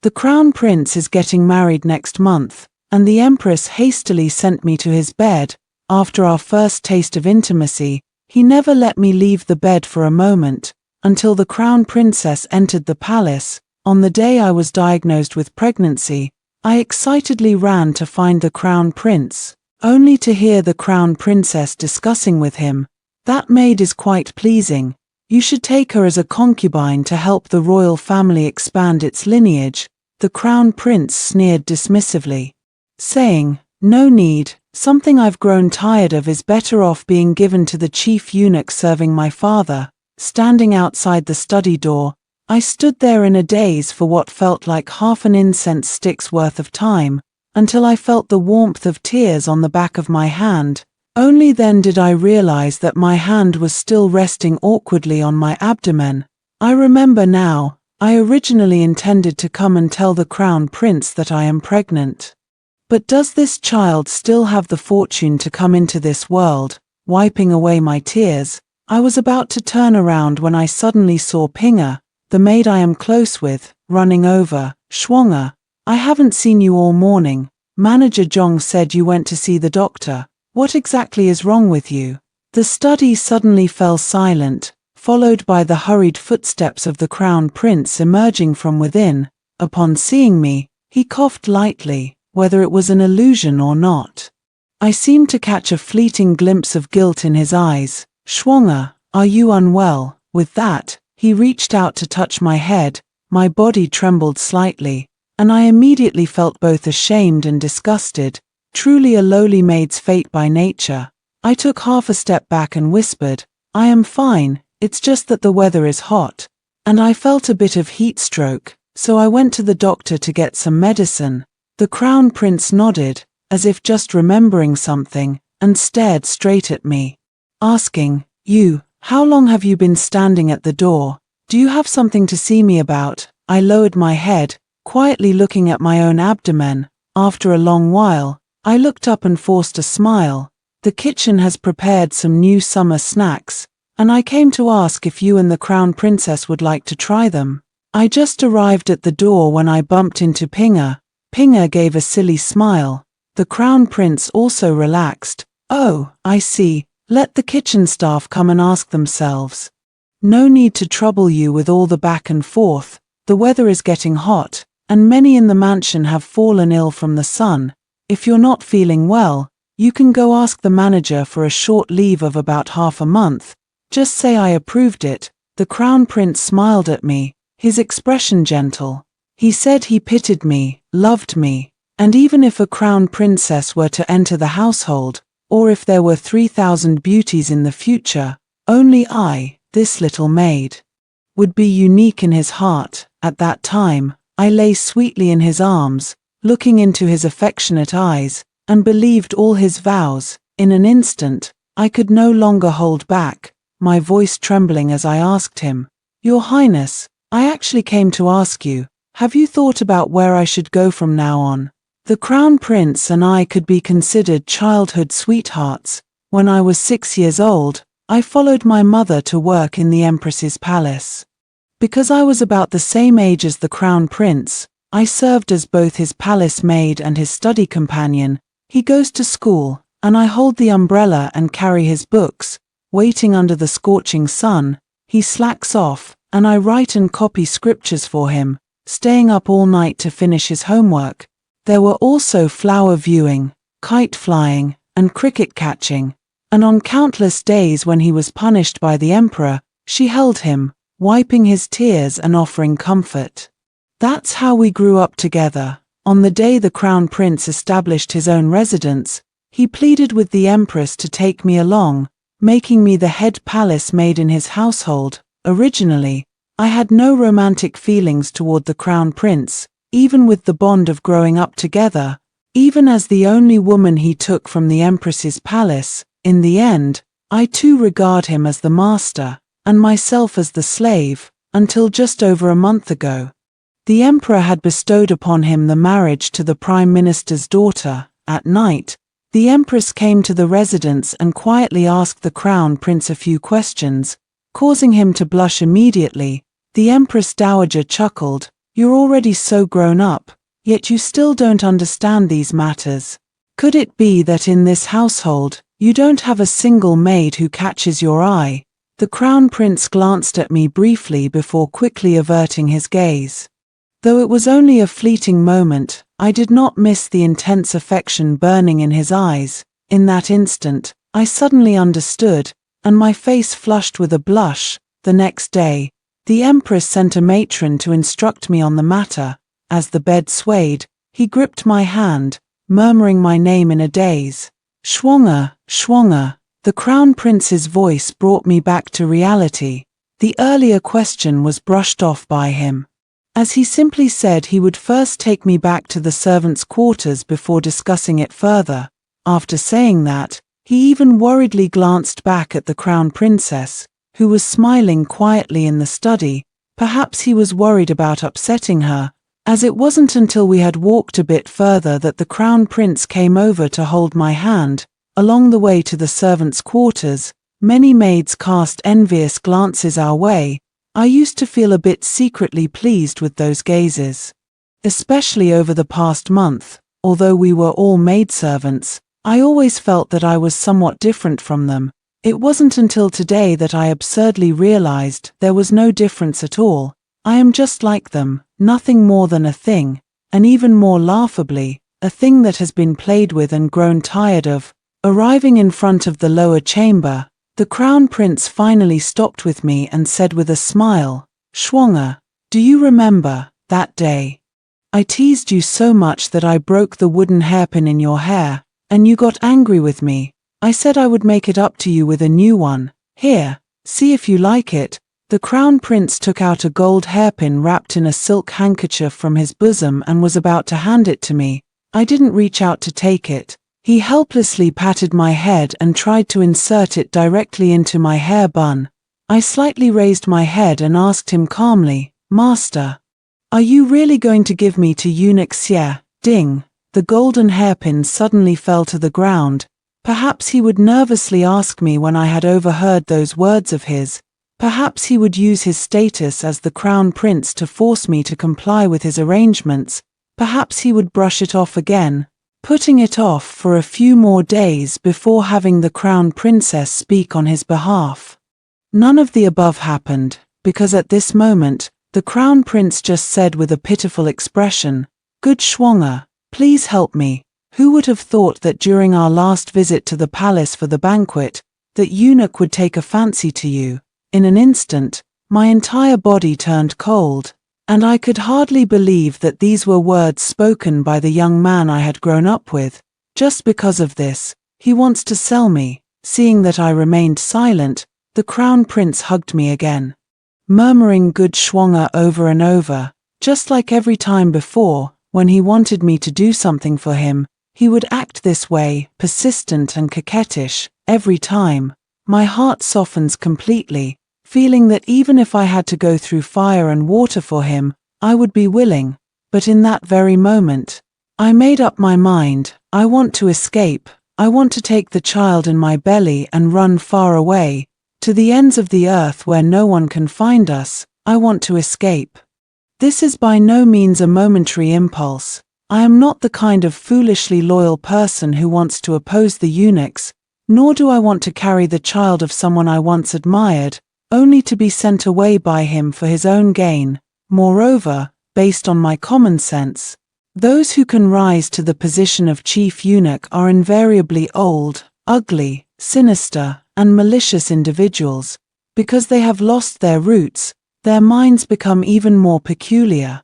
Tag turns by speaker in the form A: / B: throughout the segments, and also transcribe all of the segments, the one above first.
A: The crown prince is getting married next month, and the empress hastily sent me to his bed. After our first taste of intimacy, he never let me leave the bed for a moment, until the crown princess entered the palace. On the day I was diagnosed with pregnancy, I excitedly ran to find the crown prince, only to hear the crown princess discussing with him, "That maid is quite pleasing. You should take her as a concubine to help the royal family expand its lineage." The crown prince sneered dismissively, saying, "No need, something I've grown tired of is better off being given to the chief eunuch serving my father." Standing outside the study door, I stood there in a daze for what felt like half an incense stick's worth of time, until I felt the warmth of tears on the back of my hand. Only then did I realize that my hand was still resting awkwardly on my abdomen. I remember now, I originally intended to come and tell the crown prince that I am pregnant. But does this child still have the fortune to come into this world? Wiping away my tears, I was about to turn around when I suddenly saw Pinga, the maid I am close with, running over. "Schwanger, I haven't seen you all morning. Manager Zhong said you went to see the doctor. What exactly is wrong with you?" The study suddenly fell silent, followed by the hurried footsteps of the crown prince emerging from within. Upon seeing me, he coughed lightly, whether it was an illusion or not. I seemed to catch a fleeting glimpse of guilt in his eyes. "Schwanger, are you unwell?" With that, he reached out to touch my head. My body trembled slightly, and I immediately felt both ashamed and disgusted. Truly a lowly maid's fate by nature. I took half a step back and whispered, "I am fine, it's just that the weather is hot, and I felt a bit of heat stroke, so I went to the doctor to get some medicine." The crown prince nodded, as if just remembering something, and stared straight at me, asking, "You, how long have you been standing at the door? Do you have something to see me about?" I lowered my head, quietly looking at my own abdomen. After a long while, I looked up and forced a smile. "The kitchen has prepared some new summer snacks, and I came to ask if you and the crown princess would like to try them." I just arrived at the door when I bumped into Pinga. Pinga gave a silly smile. The crown prince also relaxed. "Oh, I see. Let the kitchen staff come and ask themselves. No need to trouble you with all the back and forth. The weather is getting hot, and many in the mansion have fallen ill from the sun. If you're not feeling well, you can go ask the manager for a short leave of about half a month. Just say I approved it." The crown prince smiled at me, his expression gentle. He said he pitied me, loved me, and even if a crown princess were to enter the household, or if there were 3,000 beauties in the future, only I, this little maid, would be unique in his heart. At that time, I lay sweetly in his arms, looking into his affectionate eyes, and believed all his vows. In an instant, I could no longer hold back, my voice trembling as I asked him, "Your Highness, I actually came to ask you, have you thought about where I should go from now on?" The crown prince and I could be considered childhood sweethearts. When I was 6 years old, I followed my mother to work in the empress's palace. Because I was about the same age as the crown prince, I served as both his palace maid and his study companion. He goes to school, and I hold the umbrella and carry his books. Waiting under the scorching sun, he slacks off, and I write and copy scriptures for him, staying up all night to finish his homework. There were also flower viewing, kite flying, and cricket catching, and on countless days when he was punished by the emperor, she held him, wiping his tears and offering comfort. That's how we grew up together. On the day the crown prince established his own residence, he pleaded with the empress to take me along, making me the head palace maid in his household. Originally, I had no romantic feelings toward the crown prince, even with the bond of growing up together. Even as the only woman he took from the empress's palace, in the end, I too regard him as the master, and myself as the slave, until just over a month ago. The emperor had bestowed upon him the marriage to the prime minister's daughter. At night, the empress came to the residence and quietly asked the crown prince a few questions, causing him to blush immediately. The empress dowager chuckled, You're already so grown up, yet you still don't understand these matters. Could it be that in this household, you don't have a single maid who catches your eye? The Crown Prince glanced at me briefly before quickly averting his gaze. Though it was only a fleeting moment, I did not miss the intense affection burning in his eyes. In that instant, I suddenly understood, and my face flushed with a blush. The next day, the Empress sent a matron to instruct me on the matter. As the bed swayed, he gripped my hand, murmuring my name in a daze. Schwanger, Schwanger. The Crown Prince's voice brought me back to reality. The earlier question was brushed off by him, as he simply said he would first take me back to the servants' quarters before discussing it further. After saying that, he even worriedly glanced back at the Crown Princess, who was smiling quietly in the study. Perhaps he was worried about upsetting her, as it wasn't until we had walked a bit further that the Crown Prince came over to hold my hand. Along the way to the servants' quarters, many maids cast envious glances our way. I used to feel a bit secretly pleased with those gazes. Especially over the past month, although we were all maidservants, I always felt that I was somewhat different from them. It wasn't until today that I absurdly realized there was no difference at all. I am just like them, nothing more than a thing, and even more laughably, a thing that has been played with and grown tired of. Arriving in front of the lower chamber, the Crown Prince finally stopped with me and said with a smile, Schwanger, do you remember that day? I teased you so much that I broke the wooden hairpin in your hair, and you got angry with me. I said I would make it up to you with a new one. Here, see if you like it. The Crown Prince took out a gold hairpin wrapped in a silk handkerchief from his bosom and was about to hand it to me. I didn't reach out to take it. He helplessly patted my head and tried to insert it directly into my hair bun. I slightly raised my head and asked him calmly, Master, are you really going to give me to Eunuch Xie? Ding! The golden hairpin suddenly fell to the ground. Perhaps he would nervously ask me when I had overheard those words of his. Perhaps he would use his status as the Crown Prince to force me to comply with his arrangements. Perhaps he would brush it off again, putting it off for a few more days before having the Crown Princess speak on his behalf. None of the above happened, because at this moment, the Crown Prince just said with a pitiful expression, Good Schwanger, please help me. Who would have thought that during our last visit to the palace for the banquet, that Eunuch would take a fancy to you? In an instant, my entire body turned cold, and I could hardly believe that these were words spoken by the young man I had grown up with. Just because of this, he wants to sell me. Seeing that I remained silent, the Crown Prince hugged me again, murmuring Good Schwanger over and over. Just like every time before, when he wanted me to do something for him, he would act this way, persistent and coquettish. Every time, my heart softens completely, feeling that even if I had to go through fire and water for him, I would be willing. But in that very moment, I made up my mind. I want to escape. I want to take the child in my belly and run far away, to the ends of the earth where no one can find us. I want to escape. This is by no means a momentary impulse. I am not the kind of foolishly loyal person who wants to oppose the eunuchs, nor do I want to carry the child of someone I once admired, only to be sent away by him for his own gain. Moreover, based on my common sense, those who can rise to the position of chief eunuch are invariably old, ugly, sinister, and malicious individuals. Because they have lost their roots, their minds become even more peculiar,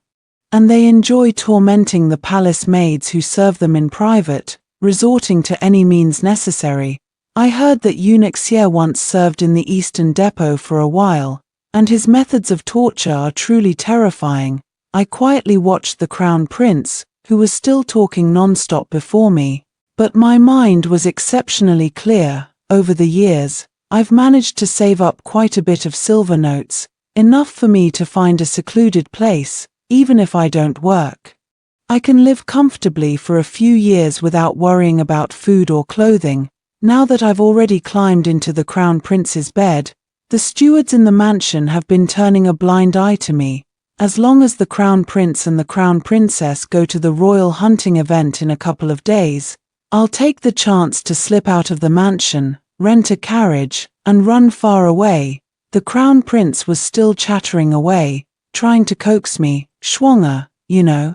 A: and they enjoy tormenting the palace maids who serve them in private, resorting to any means necessary. I heard that Eunuch Xie once served in the Eastern Depot for a while, and his methods of torture are truly terrifying. I quietly watched the Crown Prince, who was still talking non-stop before me, but my mind was exceptionally clear. Over the years, I've managed to save up quite a bit of silver notes, enough for me to find a secluded place, even if I don't work. I can live comfortably for a few years without worrying about food or clothing. Now that I've already climbed into the Crown Prince's bed, the stewards in the mansion have been turning a blind eye to me, As long as the Crown Prince and the Crown Princess go to the royal hunting event in a couple of days, I'll take the chance to slip out of the mansion, rent a carriage, and run far away. The Crown Prince was still chattering away, trying to coax me. Schwanger, you know.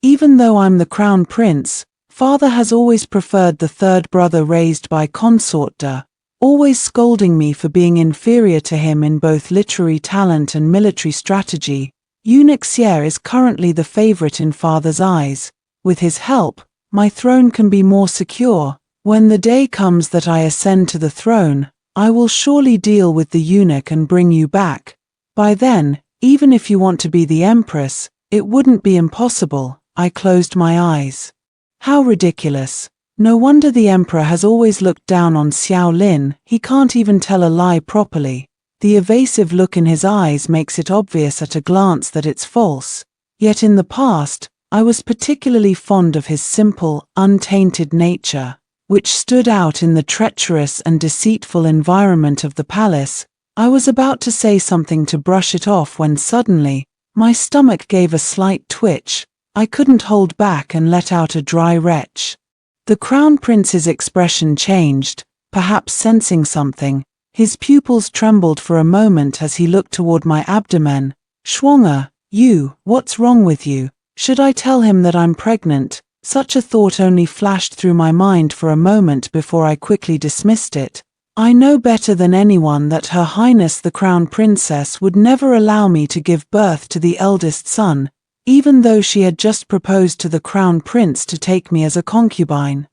A: Even though I'm the Crown Prince, Father has always preferred the third brother raised by consorte, always scolding me for being inferior to him in both literary talent and military strategy. Eunuch is currently the favorite in Father's eyes. With his help, my throne can be more secure. When the day comes that I ascend to the throne, I will surely deal with the eunuch and bring you back. By then, even if you want to be the Empress, it wouldn't be impossible. I closed my eyes. How ridiculous. No wonder the Emperor has always looked down on Xiao Lin. He can't even tell a lie properly. The evasive look in his eyes makes it obvious at a glance that it's false. Yet in the past, I was particularly fond of his simple, untainted nature, which stood out in the treacherous and deceitful environment of the palace. I was about to say something to brush it off when suddenly, my stomach gave a slight twitch. I couldn't hold back and let out a dry retch. The Crown Prince's expression changed, perhaps sensing something. His pupils trembled for a moment as he looked toward my abdomen. Schwanger, what's wrong with you? Should I tell him that I'm pregnant? Such a thought only flashed through my mind for a moment before I quickly dismissed it. I know better than anyone that Her Highness the Crown Princess would never allow me to give birth to the eldest son, even though she had just proposed to the Crown Prince to take me as a concubine.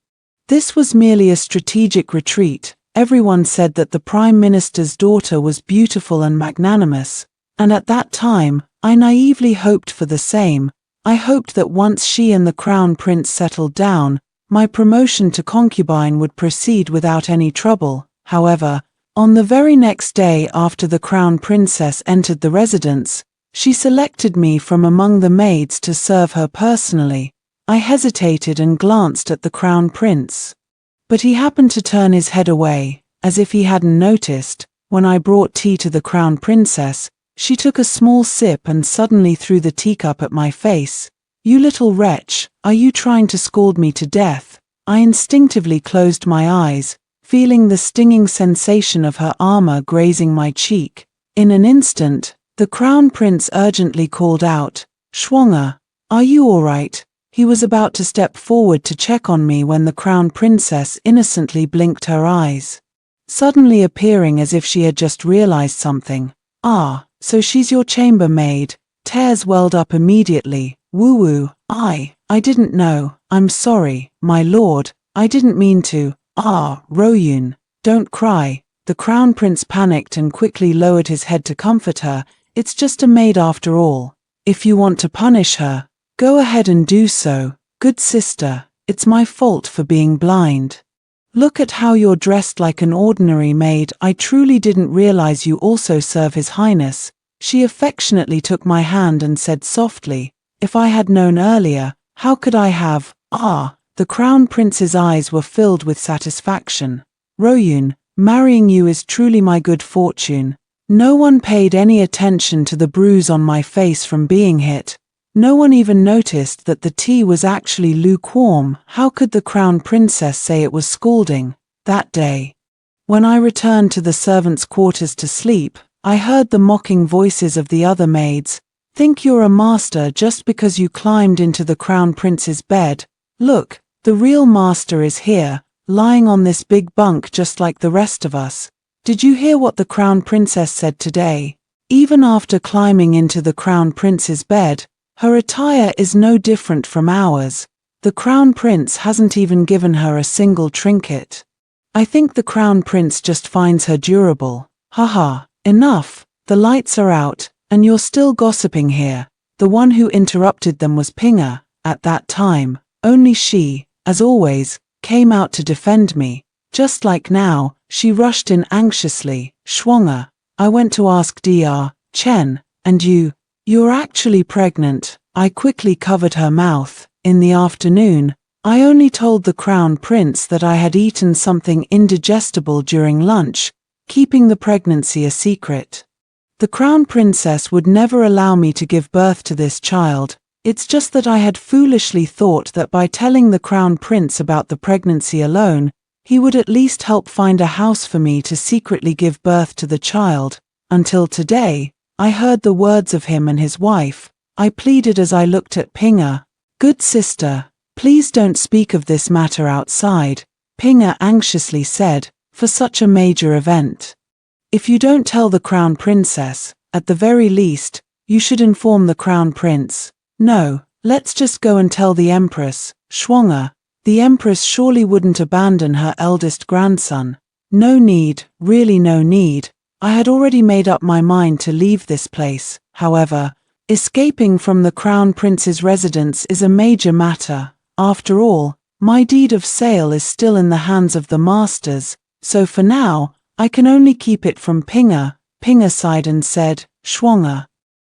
A: This was merely a strategic retreat. Everyone said that the Prime Minister's daughter was beautiful and magnanimous, and at that time, I naively hoped for the same. I hoped that once she and the Crown Prince settled down, my promotion to concubine would proceed without any trouble. However, on the very next day after the Crown Princess entered the residence, she selected me from among the maids to serve her personally. I hesitated and glanced at the Crown Prince. But he happened to turn his head away, as if he hadn't noticed. When I brought tea to the Crown Princess, she took a small sip and suddenly threw the teacup at my face. You little wretch, are you trying to scald me to death? I instinctively closed my eyes, feeling the stinging sensation of her armor grazing my cheek. In an instant, the Crown Prince urgently called out, Schwanger, are you all right? He was about to step forward to check on me when the Crown Princess innocently blinked her eyes, suddenly appearing as if she had just realized something. Ah, so she's your chambermaid. Tears welled up immediately. Woo-woo, I didn't know. I'm sorry, my lord, I didn't mean to. Ah, Royun, don't cry. The Crown Prince panicked and quickly lowered his head to comfort her. It's just a maid after all. If you want to punish her, go ahead and do so, good sister. It's my fault for being blind. Look at how you're dressed like an ordinary maid. I truly didn't realize you also serve His Highness. She affectionately took my hand and said softly, if I had known earlier, how could I have? Ah, the Crown Prince's eyes were filled with satisfaction. Royun, marrying you is truly my good fortune. No one paid any attention to the bruise on my face from being hit. No one even noticed that the tea was actually lukewarm. How could the Crown Princess say it was scalding? That day, when I returned to the servants' quarters to sleep, I heard the mocking voices of the other maids. Think you're a master just because you climbed into the Crown Prince's bed? Look, the real master is here, lying on this big bunk just like the rest of us. Did you hear what the Crown Princess said today? Even after climbing into the Crown Prince's bed, her attire is no different from ours. The Crown Prince hasn't even given her a single trinket. I think the Crown Prince just finds her durable. Haha, enough, the lights are out, and you're still gossiping here. The one who interrupted them was Pinga. At that time, only she, as always, came out to defend me. Just like now, she rushed in anxiously. Schwanger, I went to ask Dr. Chen, and you're actually pregnant. I quickly covered her mouth. In the afternoon, I only told the Crown Prince that I had eaten something indigestible during lunch, keeping the pregnancy a secret. The crown princess would never allow me to give birth to this child. It's just that I had foolishly thought that by telling the crown prince about the pregnancy alone, he would at least help find a house for me to secretly give birth to the child. Until today, I heard the words of him and his wife. I pleaded as I looked at Pinga. "Good sister, please don't speak of this matter outside," Pinga anxiously said, "for such a major event. If you don't tell the crown princess, at the very least, you should inform the crown prince." "No, let's just go and tell the empress, Schwanger. The empress surely wouldn't abandon her eldest grandson." "No need, really no need. I had already made up my mind to leave this place. However, escaping from the crown prince's residence is a major matter. After all, my deed of sale is still in the hands of the masters, so for now, I can only keep it from Pinga." Pinga sighed and said, "Schwanger,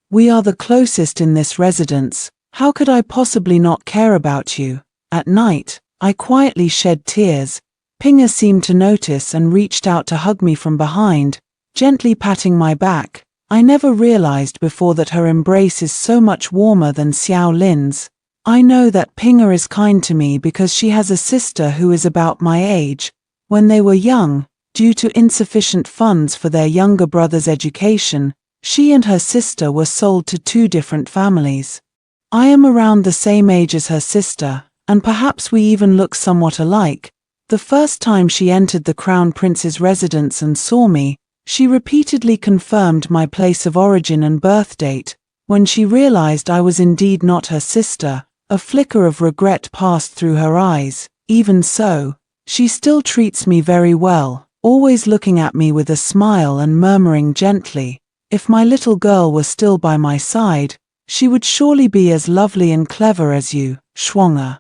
A: we are the closest in this residence. How could I possibly not care about you?" At night, I quietly shed tears. Pinga seemed to notice and reached out to hug me from behind, gently patting my back. I never realized before that her embrace is so much warmer than Xiao Lin's. I know that Pinga is kind to me because she has a sister who is about my age. When they were young, due to insufficient funds for their younger brother's education, she and her sister were sold to two different families. I am around the same age as her sister, and perhaps we even look somewhat alike. The first time she entered the crown prince's residence and saw me, she repeatedly confirmed my place of origin and birth date. When she realized I was indeed not her sister, a flicker of regret passed through her eyes. Even so, she still treats me very well, always looking at me with a smile and murmuring gently, "If my little girl were still by my side, she would surely be as lovely and clever as you, Schwanger."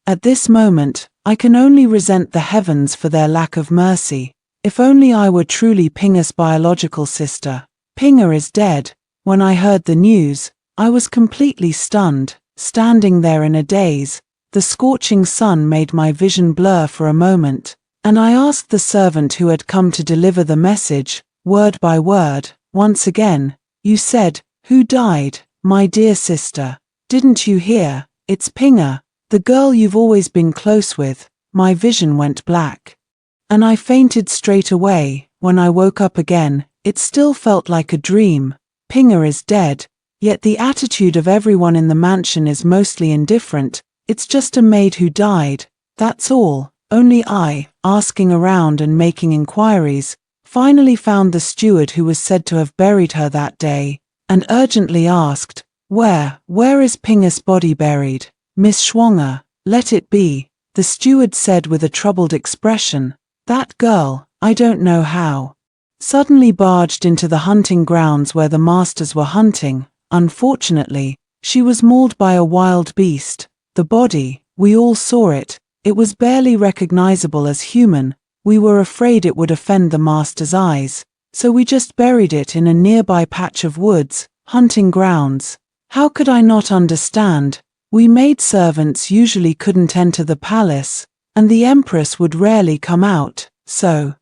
A: At this moment, I can only resent the heavens for their lack of mercy. If only I were truly Pinga's biological sister. Pinga is dead. When I heard the news, I was completely stunned, standing there in a daze. The scorching sun made my vision blur for a moment, and I asked the servant who had come to deliver the message, word by word, once again, "You said, who died, my dear sister? Didn't you hear? It's Pinga, the girl you've always been close with." My vision went black, and I fainted straight away. When I woke up again, it still felt like a dream. Pinga is dead, yet the attitude of everyone in the mansion is mostly indifferent. It's just a maid who died, that's all. Only I, asking around and making inquiries, finally found the steward who was said to have buried her that day, and urgently asked, Where is Pinga's body buried? Miss Schwanger, let it be," the steward said with a troubled expression. "That girl, I don't know how, suddenly barged into the hunting grounds where the masters were hunting. Unfortunately, she was mauled by a wild beast. The body, we all saw it. It was barely recognizable as human. We were afraid it would offend the master's eyes, so we just buried it in a nearby patch of woods, hunting grounds. How could I not understand? We maidservants usually couldn't enter the palace, and the empress would rarely come out, so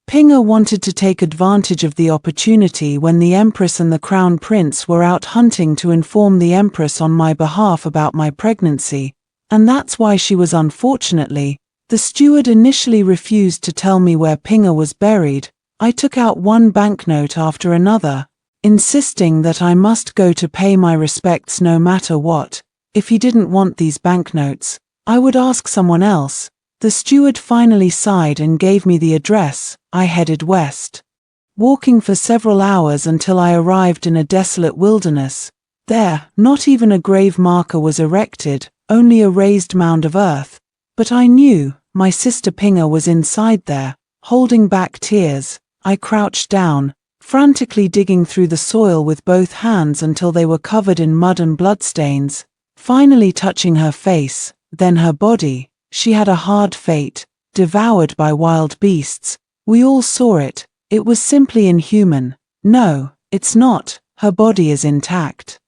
A: Pinga wanted to take advantage of the opportunity when the empress and the crown prince were out hunting to inform the empress on my behalf about my pregnancy, and that's why she was. Unfortunately, the steward initially refused to tell me where Pinga was buried. I took out one banknote after another, insisting that I must go to pay my respects no matter what. If he didn't want these banknotes, I would ask someone else. The steward finally sighed and gave me the address. I headed west, walking for several hours until I arrived in a desolate wilderness. There, not even a grave marker was erected, only a raised mound of earth. But I knew my sister Pinga was inside there, holding back tears. I crouched down, frantically digging through the soil with both hands until they were covered in mud and bloodstains, finally touching her face, then her body. She had a hard fate, devoured by wild beasts. We all saw it. It was simply inhuman. No, it's not. Her body is intact.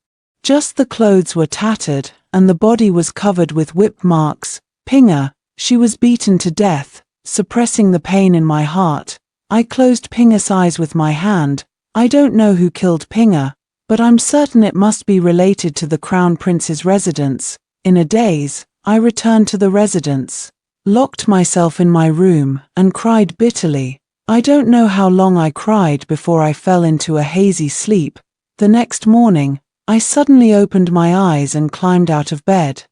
A: Just the clothes were tattered, and the body was covered with whip marks. Pinga, she was beaten to death. Suppressing the pain in my heart, I closed Pinga's eyes with my hand. I don't know who killed Pinga, but I'm certain it must be related to the Crown Prince's residence. In a daze, I returned to the residence, locked myself in my room, and cried bitterly. I don't know how long I cried before I fell into a hazy sleep. The next morning, I suddenly opened my eyes and climbed out of bed.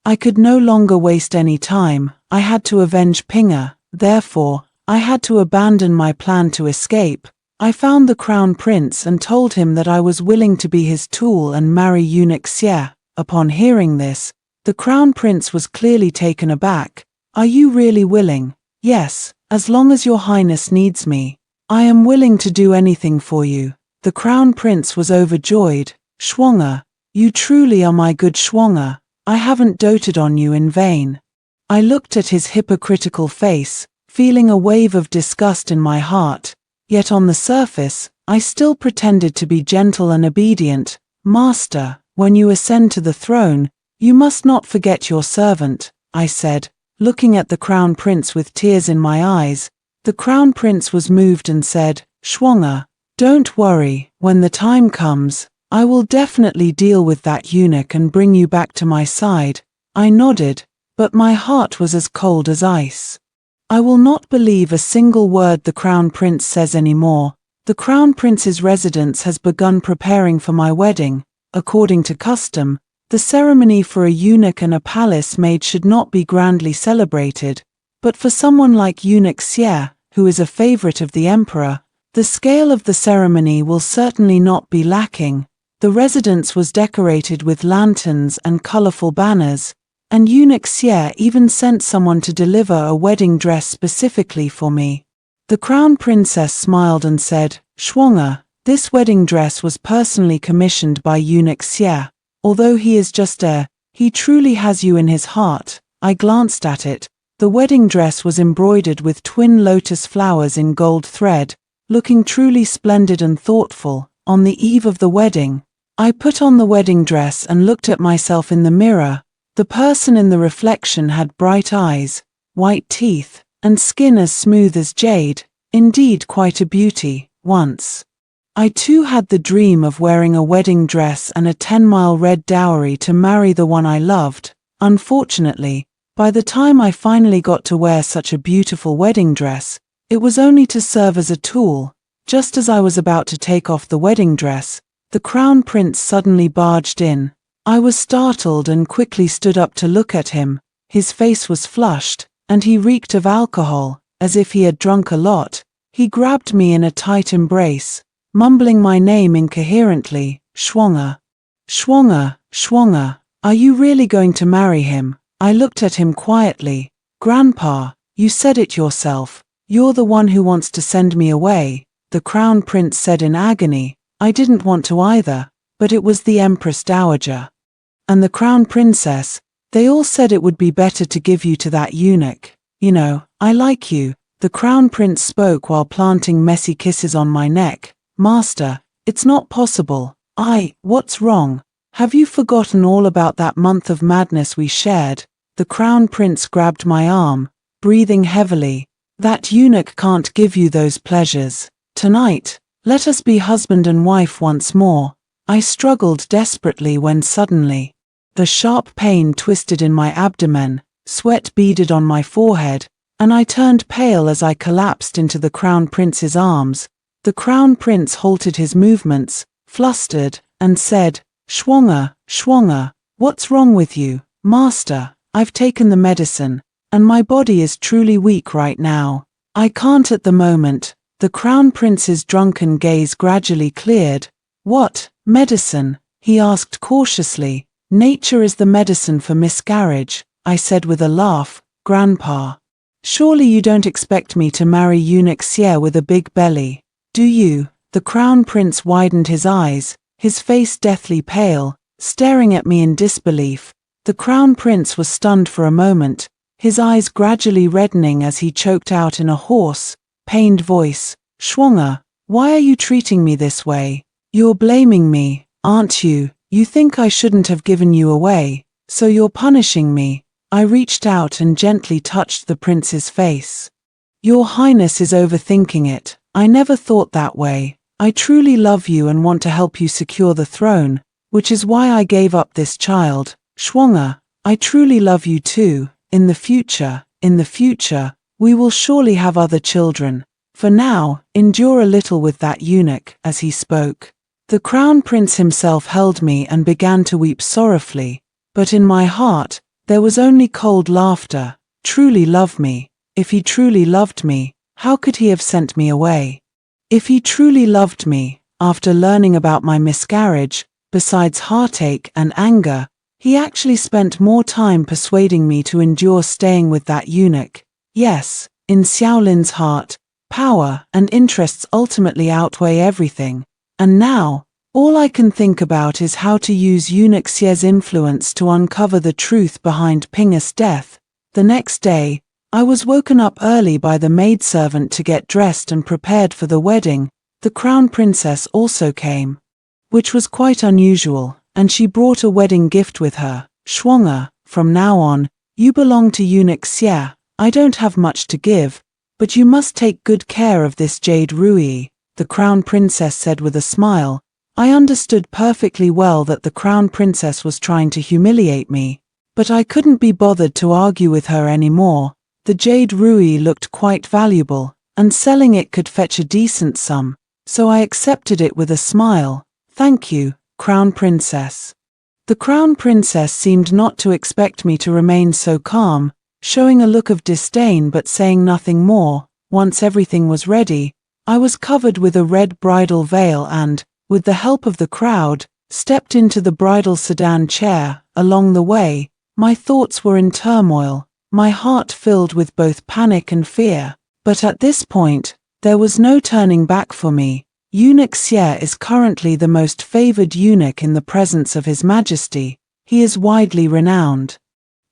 A: I could no longer waste any time. I had to avenge Pinga. Therefore, I had to abandon my plan to escape. I found the Crown Prince and told him that I was willing to be his tool and marry Eunuch Xie. Upon hearing this, the Crown Prince was clearly taken aback. Are you really willing? Yes, as long as your highness needs me. I am willing to do anything for you. The Crown Prince was overjoyed. Schwanger, you truly are my good Schwanger. I haven't doted on you in vain. I looked at his hypocritical face, feeling a wave of disgust in my heart. Yet on the surface, I still pretended to be gentle and obedient. Master, when you ascend to the throne, you must not forget your servant, I said, looking at the Crown Prince with tears in my eyes. The Crown Prince was moved and said, Schwanger, don't worry, when the time comes, I will definitely deal with that eunuch and bring you back to my side. I nodded, but my heart was as cold as ice. I will not believe a single word the Crown Prince says anymore. The Crown Prince's residence has begun preparing for my wedding. According to custom, the ceremony for a eunuch and a palace maid should not be grandly celebrated, but for someone like Eunuch Xie, who is a favorite of the emperor, the scale of the ceremony will certainly not be lacking. The residence was decorated with lanterns and colorful banners, and Eunuch Xie even sent someone to deliver a wedding dress specifically for me. The Crown Princess smiled and said, Schwanger, this wedding dress was personally commissioned by Eunuch Xie. Although he is just he truly has you in his heart. I glanced at it. The wedding dress was embroidered with twin lotus flowers in gold thread, looking truly splendid and thoughtful. On the eve of the wedding, I put on the wedding dress and looked at myself in the mirror. The person in the reflection had bright eyes, white teeth, and skin as smooth as jade, indeed quite a beauty. Once, I too had the dream of wearing a wedding dress and a 10-mile red dowry to marry the one I loved. Unfortunately, by the time I finally got to wear such a beautiful wedding dress, it was only to serve as a tool. Just as I was about to take off the wedding dress, the Crown Prince suddenly barged in. I was startled and quickly stood up to look at him. His face was flushed, and he reeked of alcohol, as if he had drunk a lot. He grabbed me in a tight embrace, mumbling my name incoherently, Schwanger. Schwanger, Schwanger, are you really going to marry him? I looked at him quietly. Grandpa, you said it yourself. You're the one who wants to send me away, the Crown Prince said in agony. I didn't want to either, but it was the Empress Dowager and the Crown Princess. They all said it would be better to give you to that eunuch. You know, I like you. The Crown Prince spoke while planting messy kisses on my neck. Master, it's not possible. What's wrong? Have you forgotten all about that month of madness we shared? The Crown Prince grabbed my arm, breathing heavily. That eunuch can't give you those pleasures. Tonight, let us be husband and wife once more. I struggled desperately when suddenly, the sharp pain twisted in my abdomen, sweat beaded on my forehead, and I turned pale as I collapsed into the Crown Prince's arms. The Crown Prince halted his movements, flustered, and said, Schwanger, Schwanger, what's wrong with you? Master, I've taken the medicine, and my body is truly weak right now. I can't at the moment. The Crown Prince's drunken gaze gradually cleared. What medicine? He asked cautiously. Nature is the medicine for miscarriage, I said with a laugh. Grandpa, surely you don't expect me to marry Eunuch Xie with a big belly, do you? The Crown Prince widened his eyes, his face deathly pale, staring at me in disbelief. The Crown Prince was stunned for a moment, his eyes gradually reddening as he choked out in a hoarse, pained voice, Schwanger, why are you treating me this way? You're blaming me, aren't you? You think I shouldn't have given you away, so you're punishing me. I reached out and gently touched the prince's face. Your Highness is overthinking it. I never thought that way. I truly love you and want to help you secure the throne, which is why I gave up this child. Schwanger, I truly love you too. In the future, we will surely have other children. For now, endure a little with that eunuch." As he spoke, the crown prince himself held me and began to weep sorrowfully, but in my heart, there was only cold laughter. Truly love me? If he truly loved me, how could he have sent me away? If he truly loved me, after learning about my miscarriage, besides heartache and anger, he actually spent more time persuading me to endure staying with that eunuch. Yes, in Xiaolin's heart, power and interests ultimately outweigh everything, and now, all I can think about is how to use Eunuch Xie's influence to uncover the truth behind Pingus' death. The next day, I was woken up early by the maidservant to get dressed and prepared for the wedding. The crown princess also came, which was quite unusual, and she brought a wedding gift with her. "Schwanger, from now on, you belong to Eunuch Xie. I don't have much to give, but you must take good care of this jade ruyi," the crown princess said with a smile. I understood perfectly well that the crown princess was trying to humiliate me, but I couldn't be bothered to argue with her anymore. The jade ruyi looked quite valuable, and selling it could fetch a decent sum, so I accepted it with a smile. "Thank you, Crown Princess." The Crown Princess seemed not to expect me to remain so calm, showing a look of disdain but saying nothing more. Once everything was ready, I was covered with a red bridal veil and, with the help of the crowd, stepped into the bridal sedan chair. Along the way, my thoughts were in turmoil, my heart filled with both panic and fear. But at this point, there was no turning back for me. Eunuch Xie is currently the most favored eunuch in the presence of His Majesty. He is widely renowned.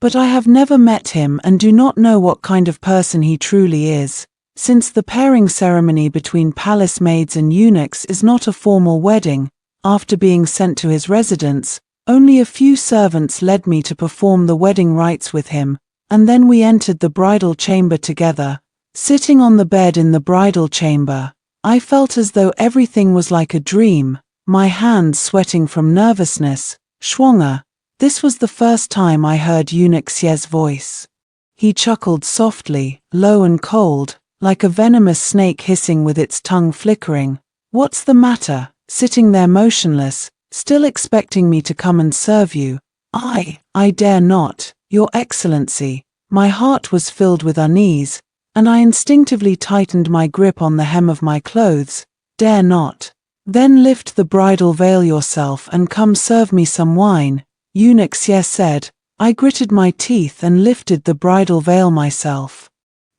A: But I have never met him and do not know what kind of person he truly is. Since the pairing ceremony between palace maids and eunuchs is not a formal wedding, after being sent to his residence, only a few servants led me to perform the wedding rites with him, and then we entered the bridal chamber together. Sitting on the bed in the bridal chamber, I felt as though everything was like a dream, my hands sweating from nervousness. "Schwanger." This was the first time I heard Eunuch Xie's voice. He chuckled softly, low and cold, like a venomous snake hissing with its tongue flickering. "What's the matter, sitting there motionless, still expecting me to come and serve you?" I dare not, Your Excellency." My heart was filled with unease, and I instinctively tightened my grip on the hem of my clothes. "Dare not? Then lift the bridal veil yourself and come serve me some wine," Eunuch Xie said. I gritted my teeth and lifted the bridal veil myself.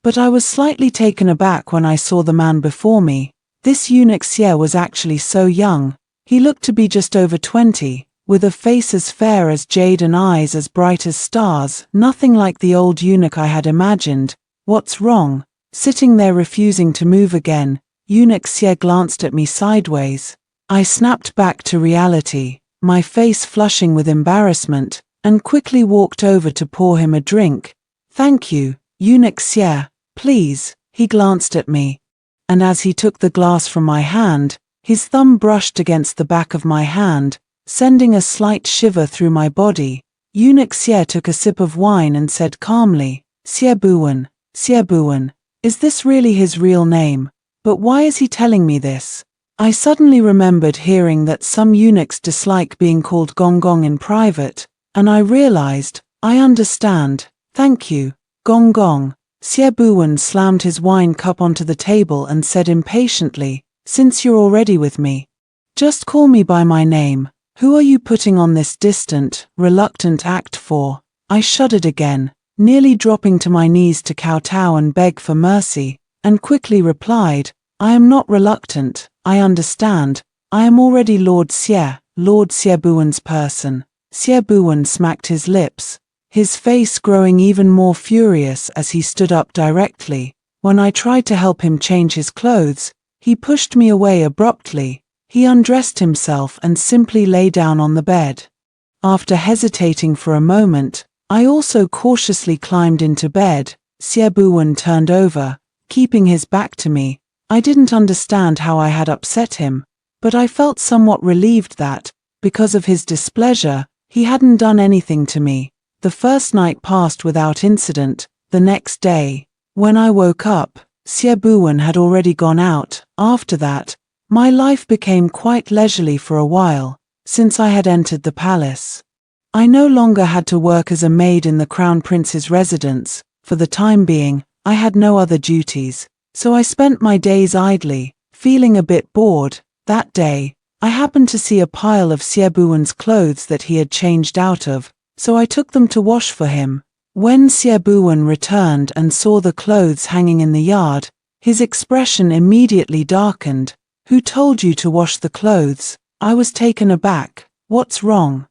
A: But I was slightly taken aback when I saw the man before me. This Eunuch Xie was actually so young. He looked to be just over 20, with a face as fair as jade and eyes as bright as stars, nothing like the old eunuch I had imagined. "What's wrong?" Sitting there refusing to move again, Eunuch Xie glanced at me sideways. I snapped back to reality, my face flushing with embarrassment, and quickly walked over to pour him a drink. "Thank you, Eunuch Xie, please." He glanced at me, and as he took the glass from my hand, his thumb brushed against the back of my hand, sending a slight shiver through my body. Eunuch Xie took a sip of wine and said calmly, Xie Buwen, is this really his real name? But why is he telling me this? I suddenly remembered hearing that some eunuchs dislike being called Gong Gong in private, and I realized, I understand. "Thank you, Gong Gong." Xie Buwen slammed his wine cup onto the table and said impatiently, "Since you're already with me, just call me by my name. Who are you putting on this distant, reluctant act for?" I shuddered again, nearly dropping to my knees to kowtow and beg for mercy, and quickly replied, "I am not reluctant, I understand. I am already Lord Xie Buwen's person." Xie Buwen smacked his lips, his face growing even more furious as he stood up directly. When I tried to help him change his clothes, he pushed me away abruptly. He undressed himself and simply lay down on the bed. After hesitating for a moment, I also cautiously climbed into bed. Xie Buwen turned over, keeping his back to me. I didn't understand how I had upset him, but I felt somewhat relieved that, because of his displeasure, he hadn't done anything to me. The first night passed without incident. The next day, when I woke up, Siebuan had already gone out. After that, my life became quite leisurely for a while, since I had entered the palace. I no longer had to work as a maid in the Crown Prince's residence. For the time being, I had no other duties, so I spent my days idly, feeling a bit bored. That day, I happened to see a pile of Siebuan's clothes that he had changed out of, so I took them to wash for him. When Siebuan returned and saw the clothes hanging in the yard, his expression immediately darkened. "Who told you to wash the clothes?" I was taken aback. "What's wrong?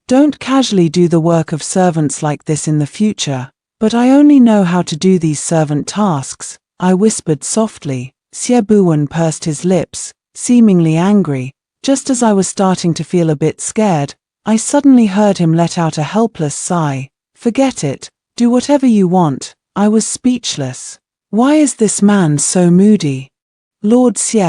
A: Don't casually do the work of servants like this in the future." "But I only know how to do these servant tasks," I whispered softly. Siebuan pursed his lips, seemingly angry. Just as I was starting to feel a bit scared, I suddenly heard him let out a helpless sigh. "Forget it. Do whatever you want." I was speechless. Why is this man so moody? "Lord Sie,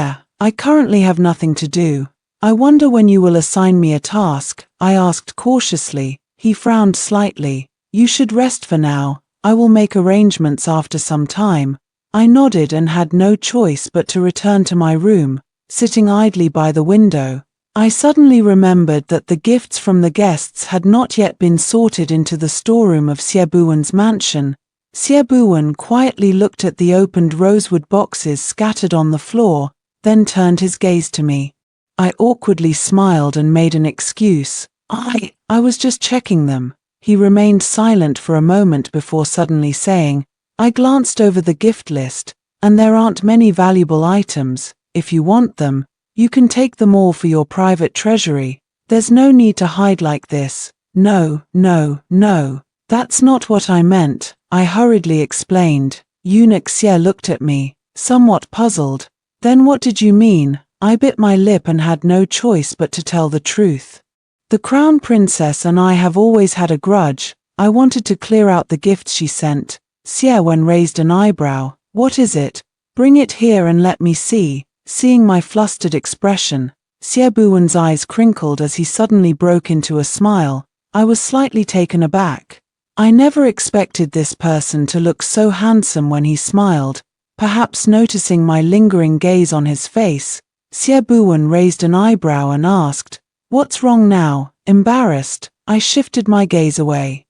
A: I currently have nothing to do. I wonder when you will assign me a task," I asked cautiously. He frowned slightly. "You should rest for now. I will make arrangements after some time." I nodded and had no choice but to return to my room. Sitting idly by the window, I suddenly remembered that the gifts from the guests had not yet been sorted into the storeroom of Siebuan's mansion. Siebuan quietly looked at the opened rosewood boxes scattered on the floor, then turned his gaze to me. I awkwardly smiled and made an excuse. I was just checking them." He remained silent for a moment before suddenly saying, "I glanced over the gift list, and there aren't many valuable items. If you want them, you can take them all for your private treasury. There's no need to hide like this." No, that's not what I meant," I hurriedly explained. Eunuch Sie looked at me, somewhat puzzled. "Then what did you mean?" I bit my lip and had no choice but to tell the truth. "The Crown Princess and I have always had a grudge. I wanted to clear out the gifts she sent." Siewen raised an eyebrow. "What is it? Bring it here and let me see." Seeing my flustered expression, Siebuan's eyes crinkled as he suddenly broke into a smile. I was slightly taken aback. I never expected this person to look so handsome when he smiled. Perhaps noticing my lingering gaze on his face, Siebuan raised an eyebrow and asked, "What's wrong now?" Embarrassed, I shifted my gaze away.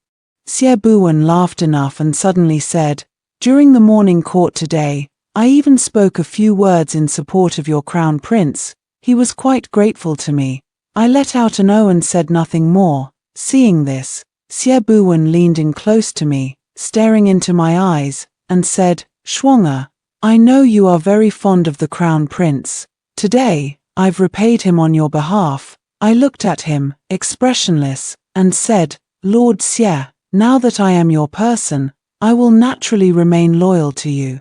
A: Siebuan laughed enough and suddenly said, "During the morning court today, I even spoke a few words in support of your crown prince. He was quite grateful to me." I let out an "oh" and said nothing more. Seeing this, Siebuan leaned in close to me, staring into my eyes, and said, "Schwanger, I know you are very fond of the crown prince. Today, I've repaid him on your behalf." I looked at him, expressionless, and said, "Lord Sie, now that I am your person, I will naturally remain loyal to you.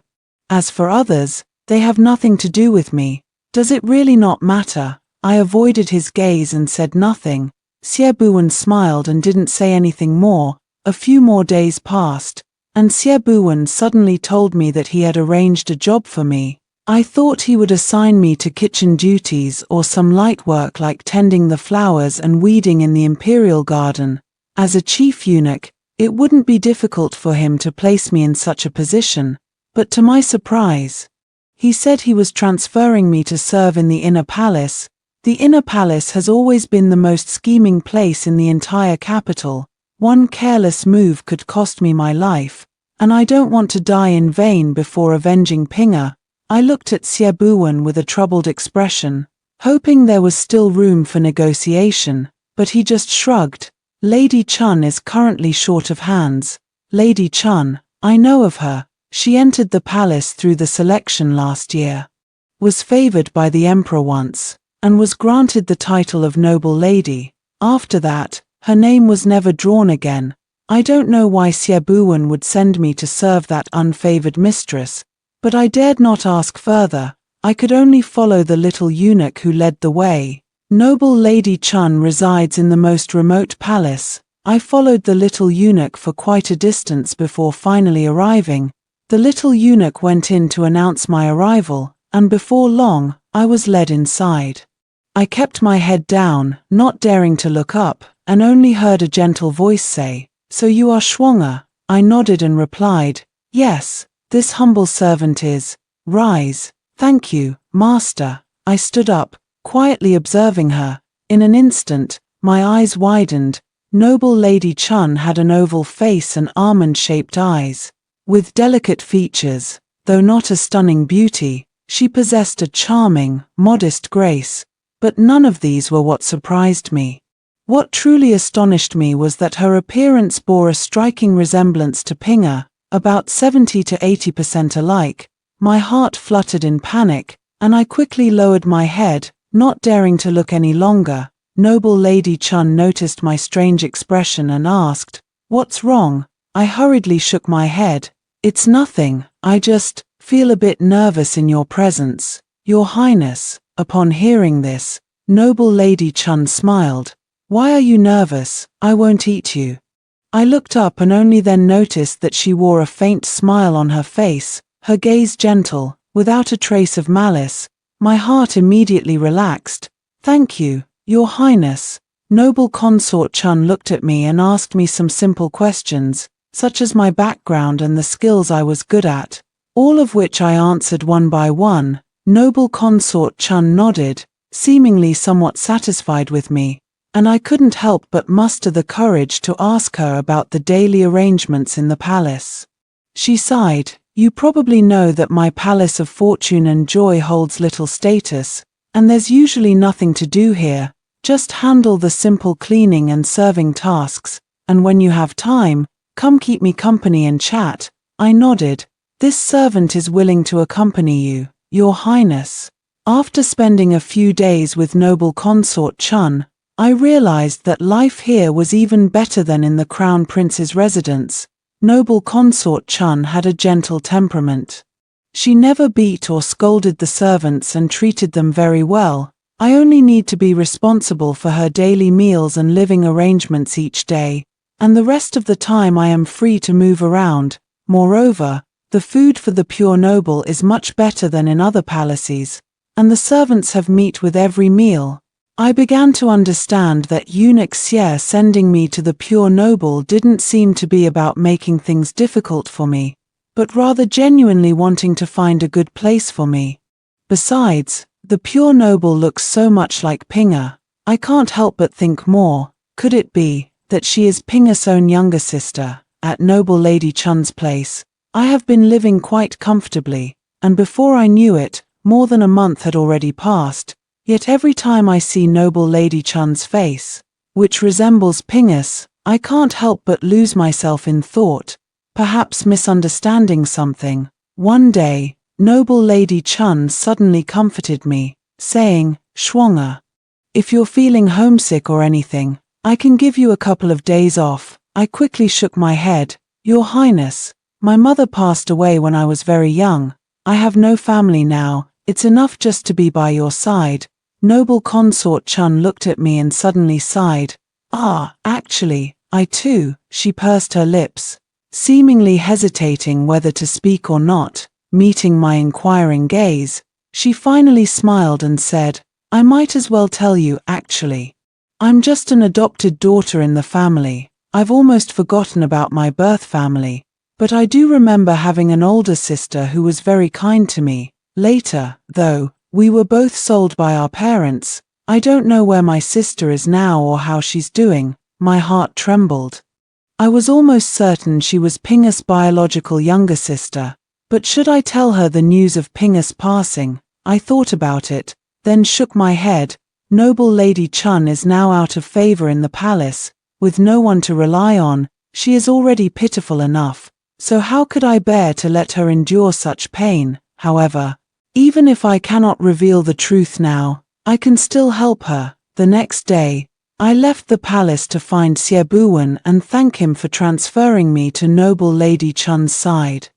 A: As for others, they have nothing to do with me. Does it really not matter?" I avoided his gaze and said nothing. Siebuan smiled and didn't say anything more. A few more days passed, and Siebuan suddenly told me that he had arranged a job for me. I thought he would assign me to kitchen duties or some light work like tending the flowers and weeding in the imperial garden. As a chief eunuch, it wouldn't be difficult for him to place me in such a position, but to my surprise, he said he was transferring me to serve in the inner palace. The inner palace has always been the most scheming place in the entire capital. One careless move could cost me my life, and I don't want to die in vain before avenging Pinga. I looked at Siebuan with a troubled expression, hoping there was still room for negotiation, but he just shrugged. "Lady Chun is currently short of hands." "Lady Chun, I know of her. She entered the palace through the selection last year, was favored by the emperor once, and was granted the title of noble lady. After that, her name was never drawn again. I don't know why Siebuan would send me to serve that unfavored mistress, but I dared not ask further. I could only follow the little eunuch who led the way. Noble Lady Chun resides in the most remote palace. I followed the little eunuch for quite a distance before finally arriving. The little eunuch went in to announce my arrival, and before long, I was led inside. I kept my head down, not daring to look up, and only heard a gentle voice say, "So you are schwanger?" I nodded and replied, "Yes, this humble servant is." "Rise." "Thank you, master." I stood up, quietly observing her. In an instant, my eyes widened. Noble Lady Chun had an oval face and almond-shaped eyes. With delicate features, though not a stunning beauty, she possessed a charming, modest grace. But none of these were what surprised me. What truly astonished me was that her appearance bore a striking resemblance to Pinga, about 70 to 80% alike. My heart fluttered in panic, and I quickly lowered my head, not daring to look any longer. Noble Lady Chun noticed my strange expression and asked, "What's wrong?" I hurriedly shook my head. "It's nothing, I just feel a bit nervous in your presence, Your Highness." Upon hearing this, Noble Lady Chun smiled. "Why are you nervous? I won't eat you." I looked up and only then noticed that she wore a faint smile on her face, her gaze gentle, without a trace of malice. My heart immediately relaxed. "Thank you, Your Highness." Noble Consort Chun looked at me and asked me some simple questions, such as my background and the skills I was good at, all of which I answered one by one. Noble Consort Chun nodded, seemingly somewhat satisfied with me, and I couldn't help but muster the courage to ask her about the daily arrangements in the palace. She sighed. "You probably know that my palace of fortune and joy holds little status, and there's usually nothing to do here, just handle the simple cleaning and serving tasks, and when you have time, come keep me company and chat." I nodded. "This servant is willing to accompany you, Your Highness." After spending a few days with Noble Consort Chun, I realized that life here was even better than in the Crown Prince's residence. Noble Consort Chun had a gentle temperament. She never beat or scolded the servants and treated them very well. I only need to be responsible for her daily meals and living arrangements each day, and the rest of the time I am free to move around. Moreover, the food for the pure noble is much better than in other palaces, and the servants have meat with every meal. I began to understand that Eunuch Xie sending me to the pure noble didn't seem to be about making things difficult for me, but rather genuinely wanting to find a good place for me. Besides, the pure noble looks so much like Pinga. I can't help but think more. Could it be that she is Pinga's own younger sister? At Noble Lady Chun's place, I have been living quite comfortably, and before I knew it, more than a month had already passed. Yet every time I see Noble Lady Chun's face, which resembles Pinga's, I can't help but lose myself in thought, perhaps misunderstanding something. One day, Noble Lady Chun suddenly comforted me, saying, "Schwanger, if you're feeling homesick or anything, I can give you a couple of days off." I quickly shook my head. "Your Highness, my mother passed away when I was very young. I have no family now, it's enough just to be by your side." Noble Consort Chun looked at me and suddenly sighed. "Ah, actually, I too." She pursed her lips, seemingly hesitating whether to speak or not. Meeting my inquiring gaze, she finally smiled and said, "I might as well tell you, actually. I'm just an adopted daughter in the family. I've almost forgotten about my birth family, but I do remember having an older sister who was very kind to me. Later, though, we were both sold by our parents. I don't know where my sister is now or how she's doing." My heart trembled. I was almost certain she was Pinga's biological younger sister, but should I tell her the news of Pinga's passing? I thought about it, then shook my head. Noble Lady Chun is now out of favor in the palace, with no one to rely on. She is already pitiful enough, so how could I bear to let her endure such pain? However, even if I cannot reveal the truth now, I can still help her. The next day, I left the palace to find Xie Buwen and thank him for transferring me to Noble Lady Chun's side.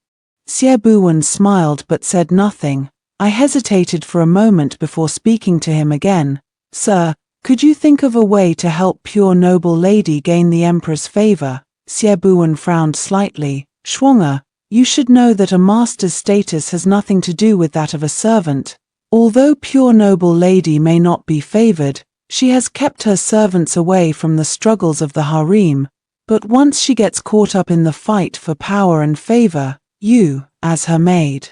A: Xie Buwen smiled but said nothing. I hesitated for a moment before speaking to him again. "Sir, could you think of a way to help pure noble lady gain the emperor's favor?" Xie Buwen frowned slightly. "Schwanger, You should know that a master's status has nothing to do with that of a servant. Although pure noble lady may not be favored, she has kept her servants away from the struggles of the harem, but once she gets caught up in the fight for power and favor, you, as her maid,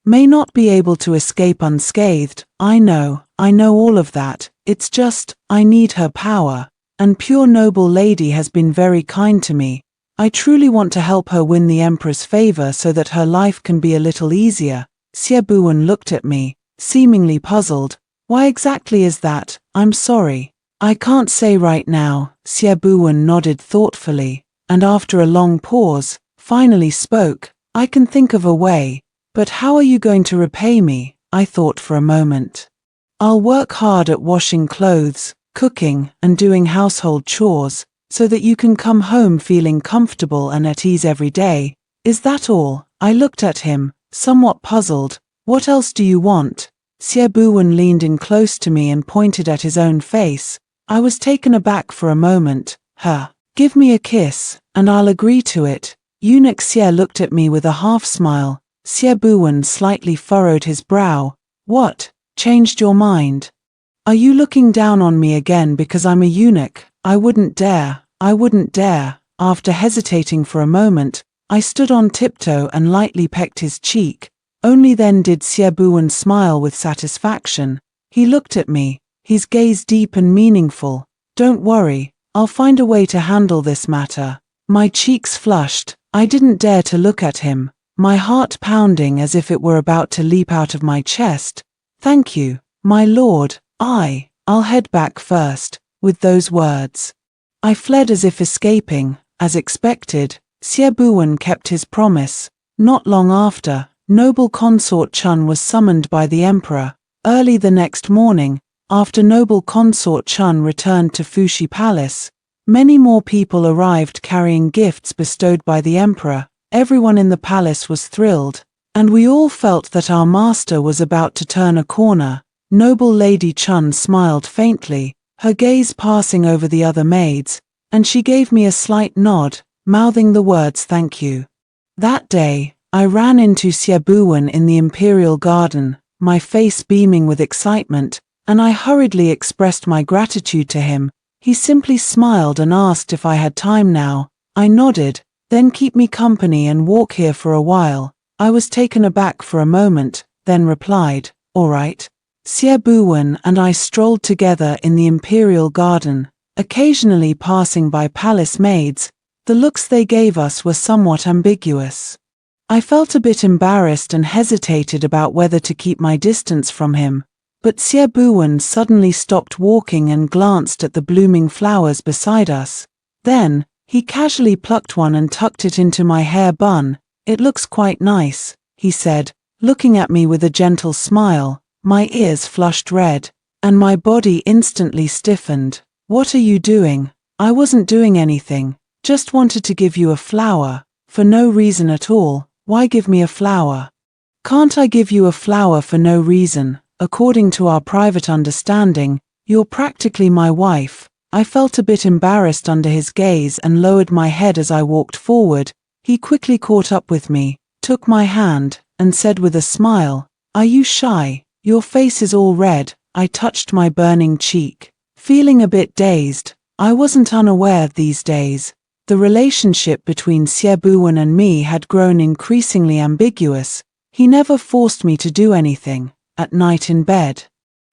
A: may not be able to escape unscathed. I know all of that. It's just, I need her power, and pure noble lady has been very kind to me. I truly want to help her win the emperor's favor so that her life can be a little easier. Siebuan looked at me, seemingly puzzled. Why exactly is that? I'm sorry. I can't say right now. Siebuan nodded thoughtfully, and after a long pause, finally spoke. I can think of a way, but how are you going to repay me? I thought for a moment. I'll work hard at washing clothes, cooking, and doing household chores, so that you can come home feeling comfortable and at ease every day. Is that all? I looked at him, somewhat puzzled. What else do you want? Siebuan leaned in close to me and pointed at his own face. I was taken aback for a moment. Give me a kiss, and I'll agree to it. Eunuch Xie looked at me with a half-smile. Siebuan slightly furrowed his brow. What? Changed your mind? Are you looking down on me again because I'm a eunuch? I wouldn't dare. After hesitating for a moment, I stood on tiptoe and lightly pecked his cheek. Only then did Siebuan smile with satisfaction. He looked at me, his gaze deep and meaningful. Don't worry, I'll find a way to handle this matter. My cheeks flushed. I didn't dare to look at him, my heart pounding as if it were about to leap out of my chest. Thank you, my lord. I'll head back first. With those words, I fled as if escaping. As expected, Siebuan kept his promise. Not long after, noble consort Chun was summoned by the emperor. Early the next morning, after noble consort Chun returned to Fushi Palace, many more people arrived carrying gifts bestowed by the emperor. Everyone in the palace was thrilled, and we all felt that our master was about to turn a corner. Noble Lady Chun smiled faintly, her gaze passing over the other maids, and she gave me a slight nod, mouthing the words thank you. That day, I ran into Siebuan in the imperial garden, my face beaming with excitement, and I hurriedly expressed my gratitude to him. He simply smiled and asked if I had time now. I nodded. Then keep me company and walk here for a while. I was taken aback for a moment, then replied, all right. Siebuan and I strolled together in the imperial garden, occasionally passing by palace maids. The looks they gave us were somewhat ambiguous. I felt a bit embarrassed and hesitated about whether to keep my distance from him, but Siebuan suddenly stopped walking and glanced at the blooming flowers beside us. Then, he casually plucked one and tucked it into my hair bun. It looks quite nice, he said, looking at me with a gentle smile. My ears flushed red, and my body instantly stiffened. What are you doing? I wasn't doing anything, just wanted to give you a flower, for no reason at all. Why give me a flower? Can't I give you a flower for no reason? According to our private understanding, you're practically my wife. I felt a bit embarrassed under his gaze and lowered my head as I walked forward. He quickly caught up with me, took my hand, and said with a smile, are you shy? Your face is all red. I touched my burning cheek, feeling a bit dazed. I wasn't unaware these days. The relationship between Siebuan and me had grown increasingly ambiguous. He never forced me to do anything. At night in bed,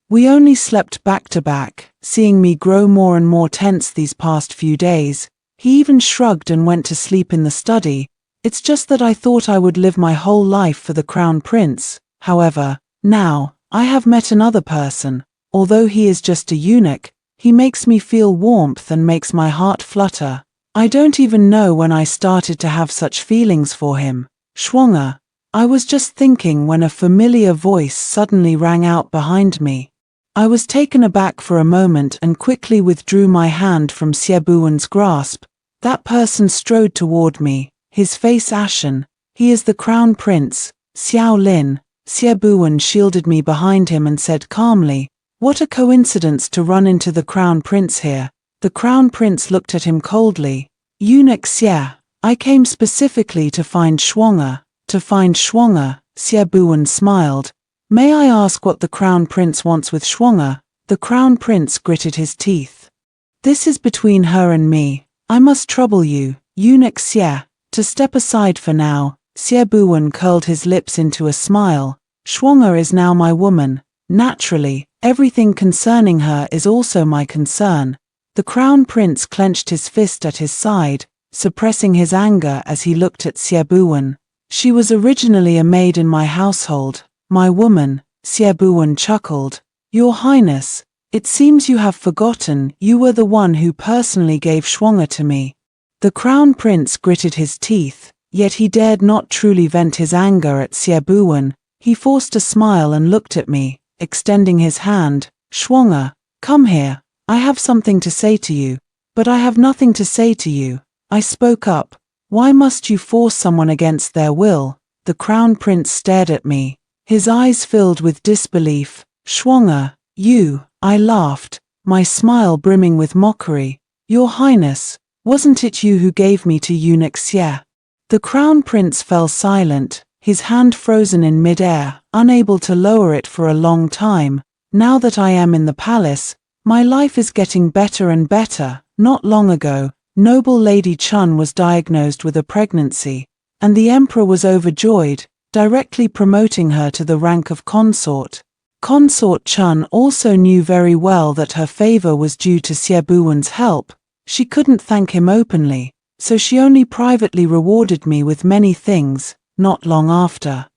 A: we only slept back to back, seeing me grow more and more tense these past few days. He even shrugged and went to sleep in the study. It's just that I thought I would live my whole life for the crown prince. However, now, I have met another person. Although he is just a eunuch, he makes me feel warmth and makes my heart flutter. I don't even know when I started to have such feelings for him. Schwanger. I was just thinking when a familiar voice suddenly rang out behind me. I was taken aback for a moment and quickly withdrew my hand from Siebuan's grasp. That person strode toward me, his face ashen. He is the crown prince, Xiao Lin. Siebuan shielded me behind him and said calmly, what a coincidence to run into the crown prince here. The crown prince looked at him coldly. Eunuch Xie, I came specifically to find Schwanger. To find Schwanger, Siebuan smiled. May I ask what the Crown Prince wants with Schwanger? The Crown Prince gritted his teeth. This is between her and me. I must trouble you, Eunuch Xie, to step aside for now. Siebuan curled his lips into a smile. Schwanger is now my woman. Naturally, everything concerning her is also my concern. The Crown Prince clenched his fist at his side, suppressing his anger as he looked at Siebuan. She was originally a maid in my household, my woman. Siebuan chuckled. Your Highness, it seems you have forgotten you were the one who personally gave Schwanger to me. The Crown Prince gritted his teeth, yet he dared not truly vent his anger at Siebuan. He forced a smile and looked at me, extending his hand. Schwanger, come here. I have something to say to you. But I have nothing to say to you. I spoke up. Why must you force someone against their will? The Crown Prince stared at me, his eyes filled with disbelief. Schwanger, you, I laughed, my smile brimming with mockery. Your Highness, wasn't it you who gave me to Eunuch Xie? The Crown Prince fell silent, his hand frozen in mid-air, unable to lower it for a long time. Now that I am in the palace, my life is getting better and better. Not long ago, noble Lady Chun was diagnosed with a pregnancy, and the Emperor was overjoyed, directly promoting her to the rank of consort. Consort Chun also knew very well that her favor was due to Siebuan's help. She couldn't thank him openly, so she only privately rewarded me with many things. Not long after,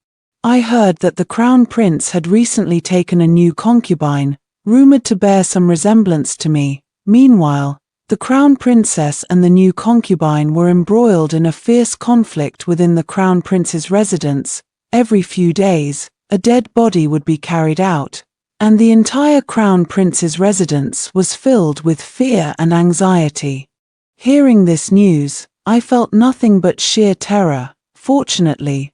A: I heard that the Crown Prince had recently taken a new concubine, rumored to bear some resemblance to me. Meanwhile, the Crown Princess and the new concubine were embroiled in a fierce conflict within the Crown Prince's residence. Every few days, a dead body would be carried out, and the entire Crown Prince's residence was filled with fear and anxiety. Hearing this news, I felt nothing but sheer terror. Fortunately,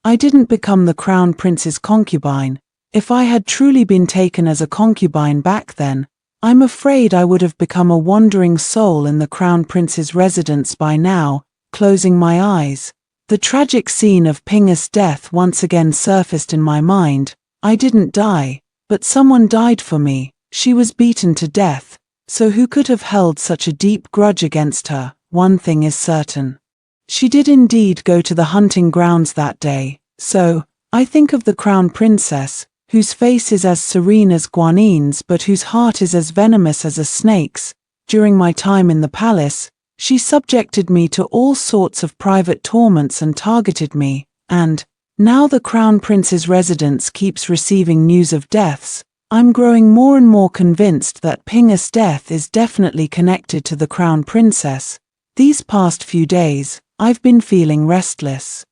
A: I didn't become the Crown Prince's concubine. If I had truly been taken as a concubine back then, I'm afraid I would have become a wandering soul in the Crown Prince's residence by now. Closing my eyes, the tragic scene of Pinga's death once again surfaced in my mind. I didn't die, but someone died for me. She was beaten to death, so who could have held such a deep grudge against her? One thing is certain. She did indeed go to the hunting grounds that day. So, I think of the Crown Princess, whose face is as serene as Guanin's but whose heart is as venomous as a snake's. During my time in the palace, she subjected me to all sorts of private torments and targeted me, and now the Crown Prince's residence keeps receiving news of deaths. I'm growing more and more convinced that Pinga's death is definitely connected to the Crown Princess. These past few days, I've been feeling restless.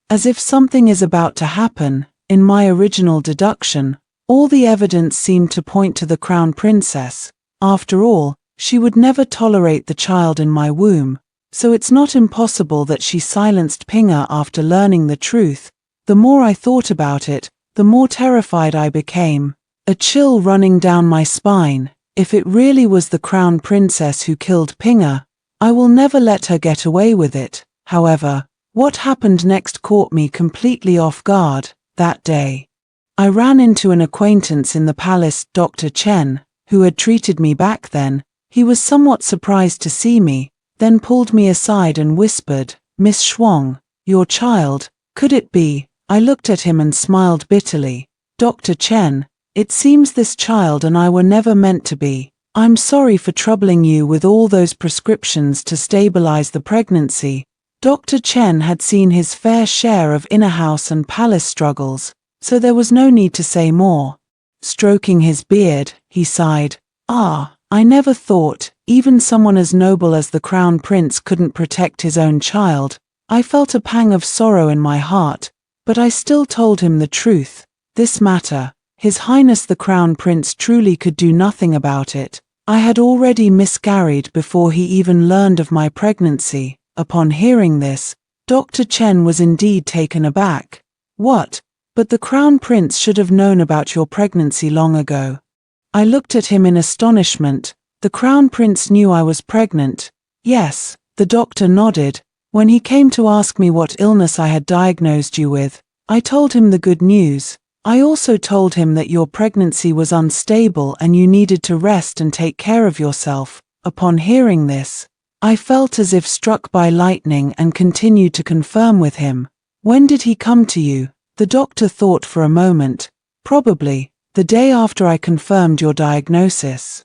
A: As if something is about to happen. In my original deduction, all the evidence seemed to point to the Crown Princess. After all, she would never tolerate the child in my womb, so it's not impossible that she silenced Pinga after learning the truth. The more I thought about it, the more terrified I became. A chill running down my spine. If it really was the Crown Princess who killed Pinga, I will never let her get away with it. However, what happened next caught me completely off guard. That day, I ran into an acquaintance in the palace, Dr. Chen, who had treated me back then. He was somewhat surprised to see me, then pulled me aside and whispered, "Miss Shuang, your child, could it be?" I looked at him and smiled bitterly. "Dr. Chen, it seems this child and I were never meant to be. I'm sorry for troubling you with all those prescriptions to stabilize the pregnancy." Dr. Chen had seen his fair share of inner house and palace struggles, so there was no need to say more. Stroking his beard, he sighed. I never thought, even someone as noble as the Crown Prince couldn't protect his own child." I felt a pang of sorrow in my heart, but I still told him the truth. This matter, His Highness the Crown Prince truly could do nothing about it. I had already miscarried before he even learned of my pregnancy. Upon hearing this, Dr. Chen was indeed taken aback. "What? But the Crown Prince should have known about your pregnancy long ago." I looked at him in astonishment. The Crown Prince knew I was pregnant. Yes, the The doctor nodded. When he came to ask me what illness I had diagnosed you with, I told him the good news. I also told him that your pregnancy was unstable and you needed to rest and take care of yourself. Upon hearing this, I felt as if struck by lightning and continued to confirm with him. When did he come to you? The doctor thought for a moment. Probably the day after I confirmed your diagnosis.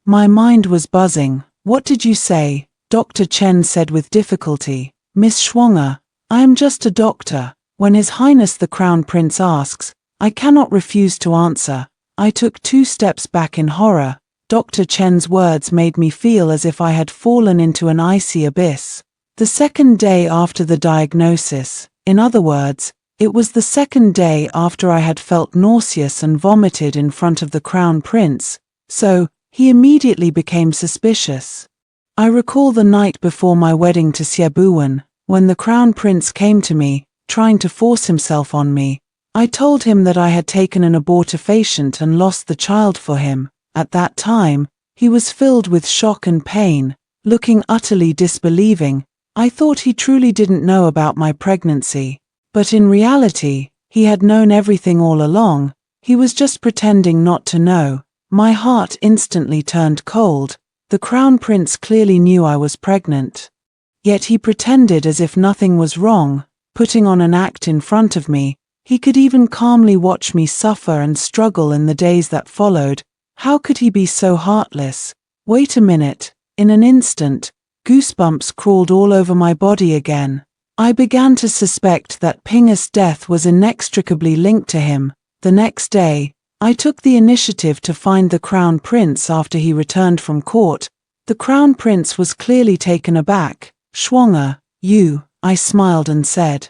A: My mind was buzzing. What did you say? Dr. Chen said with difficulty. Miss Schwanger, I am just a doctor. When His Highness the Crown Prince asks, I cannot refuse to answer. I took 2 steps back in horror. Dr. Chen's words made me feel as if I had fallen into an icy abyss. The second day after the diagnosis, in other words, it was the second day after I had felt nauseous and vomited in front of the Crown Prince, so he immediately became suspicious. I recall the night before my wedding to Xiebuwen, when the Crown Prince came to me, trying to force himself on me. I told him that I had taken an abortifacient and lost the child for him. At that time, he was filled with shock and pain, looking utterly disbelieving. I thought he truly didn't know about my pregnancy. But in reality, he had known everything all along. He was just pretending not to know. My heart instantly turned cold. The Crown Prince clearly knew I was pregnant. Yet he pretended as if nothing was wrong, putting on an act in front of me. He could even calmly watch me suffer and struggle in the days that followed. How could he be so heartless? Wait a minute. In an instant, goosebumps crawled all over my body again. I began to suspect that Pinga's death was inextricably linked to him. The next day, I took the initiative to find the Crown Prince after he returned from court. The Crown Prince was clearly taken aback. Schwanger, you, I smiled and said.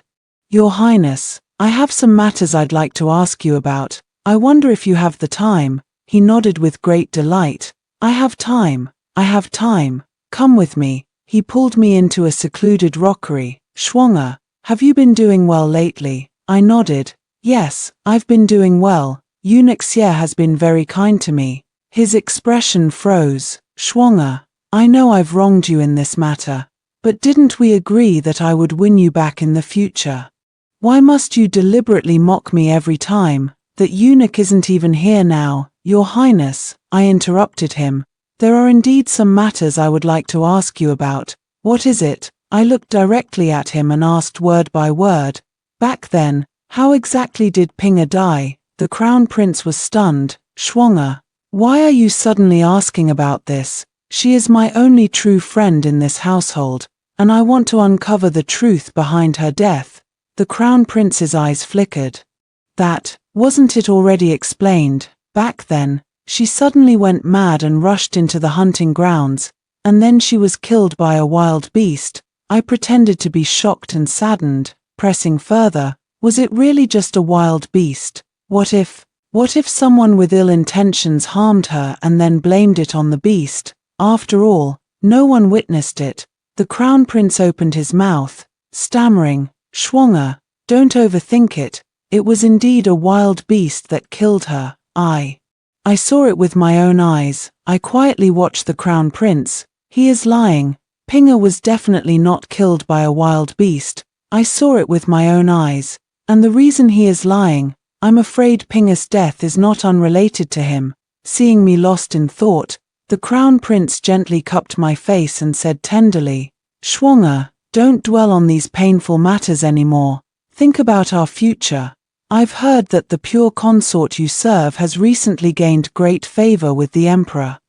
A: Your Highness, I have some matters I'd like to ask you about. I wonder if you have the time. He nodded with great delight. I have time. I have time. Come with me. He pulled me into a secluded rockery. Schwanger, have you been doing well lately? I nodded. Yes, I've been doing well. Eunuch has been very kind to me. His expression froze. Schwanger, I know I've wronged you in this matter. But didn't we agree that I would win you back in the future? Why must you deliberately mock me every time? That eunuch isn't even here now. Your Highness, I interrupted him. There are indeed some matters I would like to ask you about. What is it? I looked directly at him and asked word by word. Back then, how exactly did Pinga die? The Crown Prince was stunned. Schwanger, why are you suddenly asking about this? She is my only true friend in this household, and I want to uncover the truth behind her death. The Crown Prince's eyes flickered. That, wasn't it already explained? Back then, she suddenly went mad and rushed into the hunting grounds, and then she was killed by a wild beast. I pretended to be shocked and saddened, pressing further. Was it really just a wild beast? What if someone with ill intentions harmed her and then blamed it on the beast? After all, no one witnessed it. The Crown Prince opened his mouth, stammering, Schwanger, don't overthink it. It was indeed a wild beast that killed her. I saw it with my own eyes. I quietly watched the Crown Prince. He is lying. Pinga was definitely not killed by a wild beast. I saw it with my own eyes. And the reason he is lying, I'm afraid Pinga's death is not unrelated to him. Seeing me lost in thought, the Crown Prince gently cupped my face and said tenderly, Schwanger, don't dwell on these painful matters anymore. Think about our future. I've heard that the pure consort you serve has recently gained great favor with the Emperor.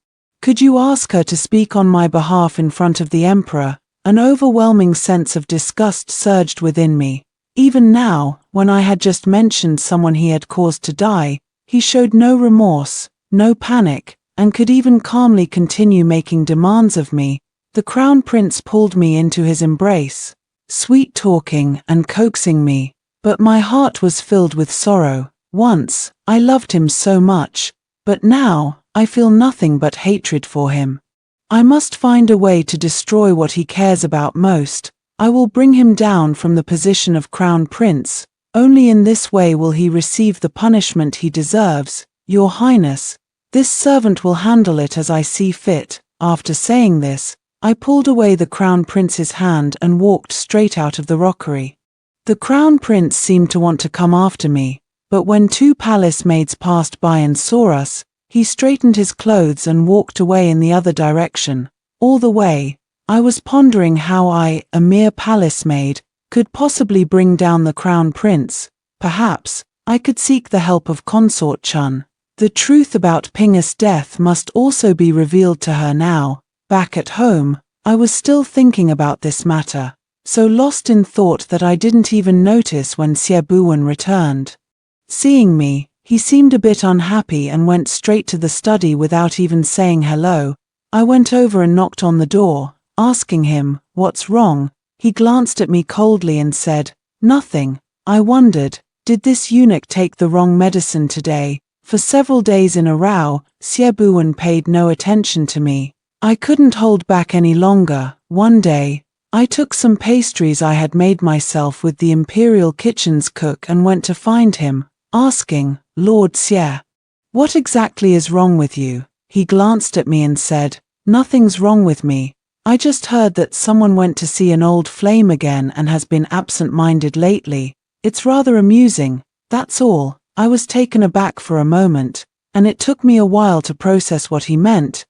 A: Could you ask her to speak on my behalf in front of the Emperor? An overwhelming sense of disgust surged within me. Even now, when I had just mentioned someone he had caused to die, he showed no remorse, no panic, and could even calmly continue making demands of me. The Crown Prince pulled me into his embrace, sweet-talking and coaxing me. But my heart was filled with sorrow. Once, I loved him so much, but now, I feel nothing but hatred for him. I must find a way to destroy what he cares about most. I will bring him down from the position of Crown Prince. Only in this way will he receive the punishment he deserves. Your Highness, this servant will handle it as I see fit. After saying this, I pulled away the Crown Prince's hand and walked straight out of the rockery. The Crown Prince seemed to want to come after me, but when two palace maids passed by and saw us, he straightened his clothes and walked away in the other direction. All the way, I was pondering how I, a mere palace maid, could possibly bring down the Crown Prince. Perhaps I could seek the help of Consort Chun. The truth about Pinga's death must also be revealed to her now. Back at home, I was still thinking about this matter, so lost in thought that I didn't even notice when Xie Buwen returned. Seeing me, he seemed a bit unhappy and went straight to the study without even saying hello. I went over and knocked on the door, asking him, "What's wrong?" He glanced at me coldly and said, "Nothing." I wondered, did this eunuch take the wrong medicine today? For several days in a row, Xie Buwen paid no attention to me. I couldn't hold back any longer. One day, I took some pastries I had made myself with the Imperial Kitchen's cook and went to find him, asking, "Lord Xie, what exactly is wrong with you?" He glanced at me and said, "Nothing's wrong with me. I just heard that someone went to see an old flame again and has been absent-minded lately. It's rather amusing, that's all." I was taken aback for a moment, and it took me a while to process what he meant.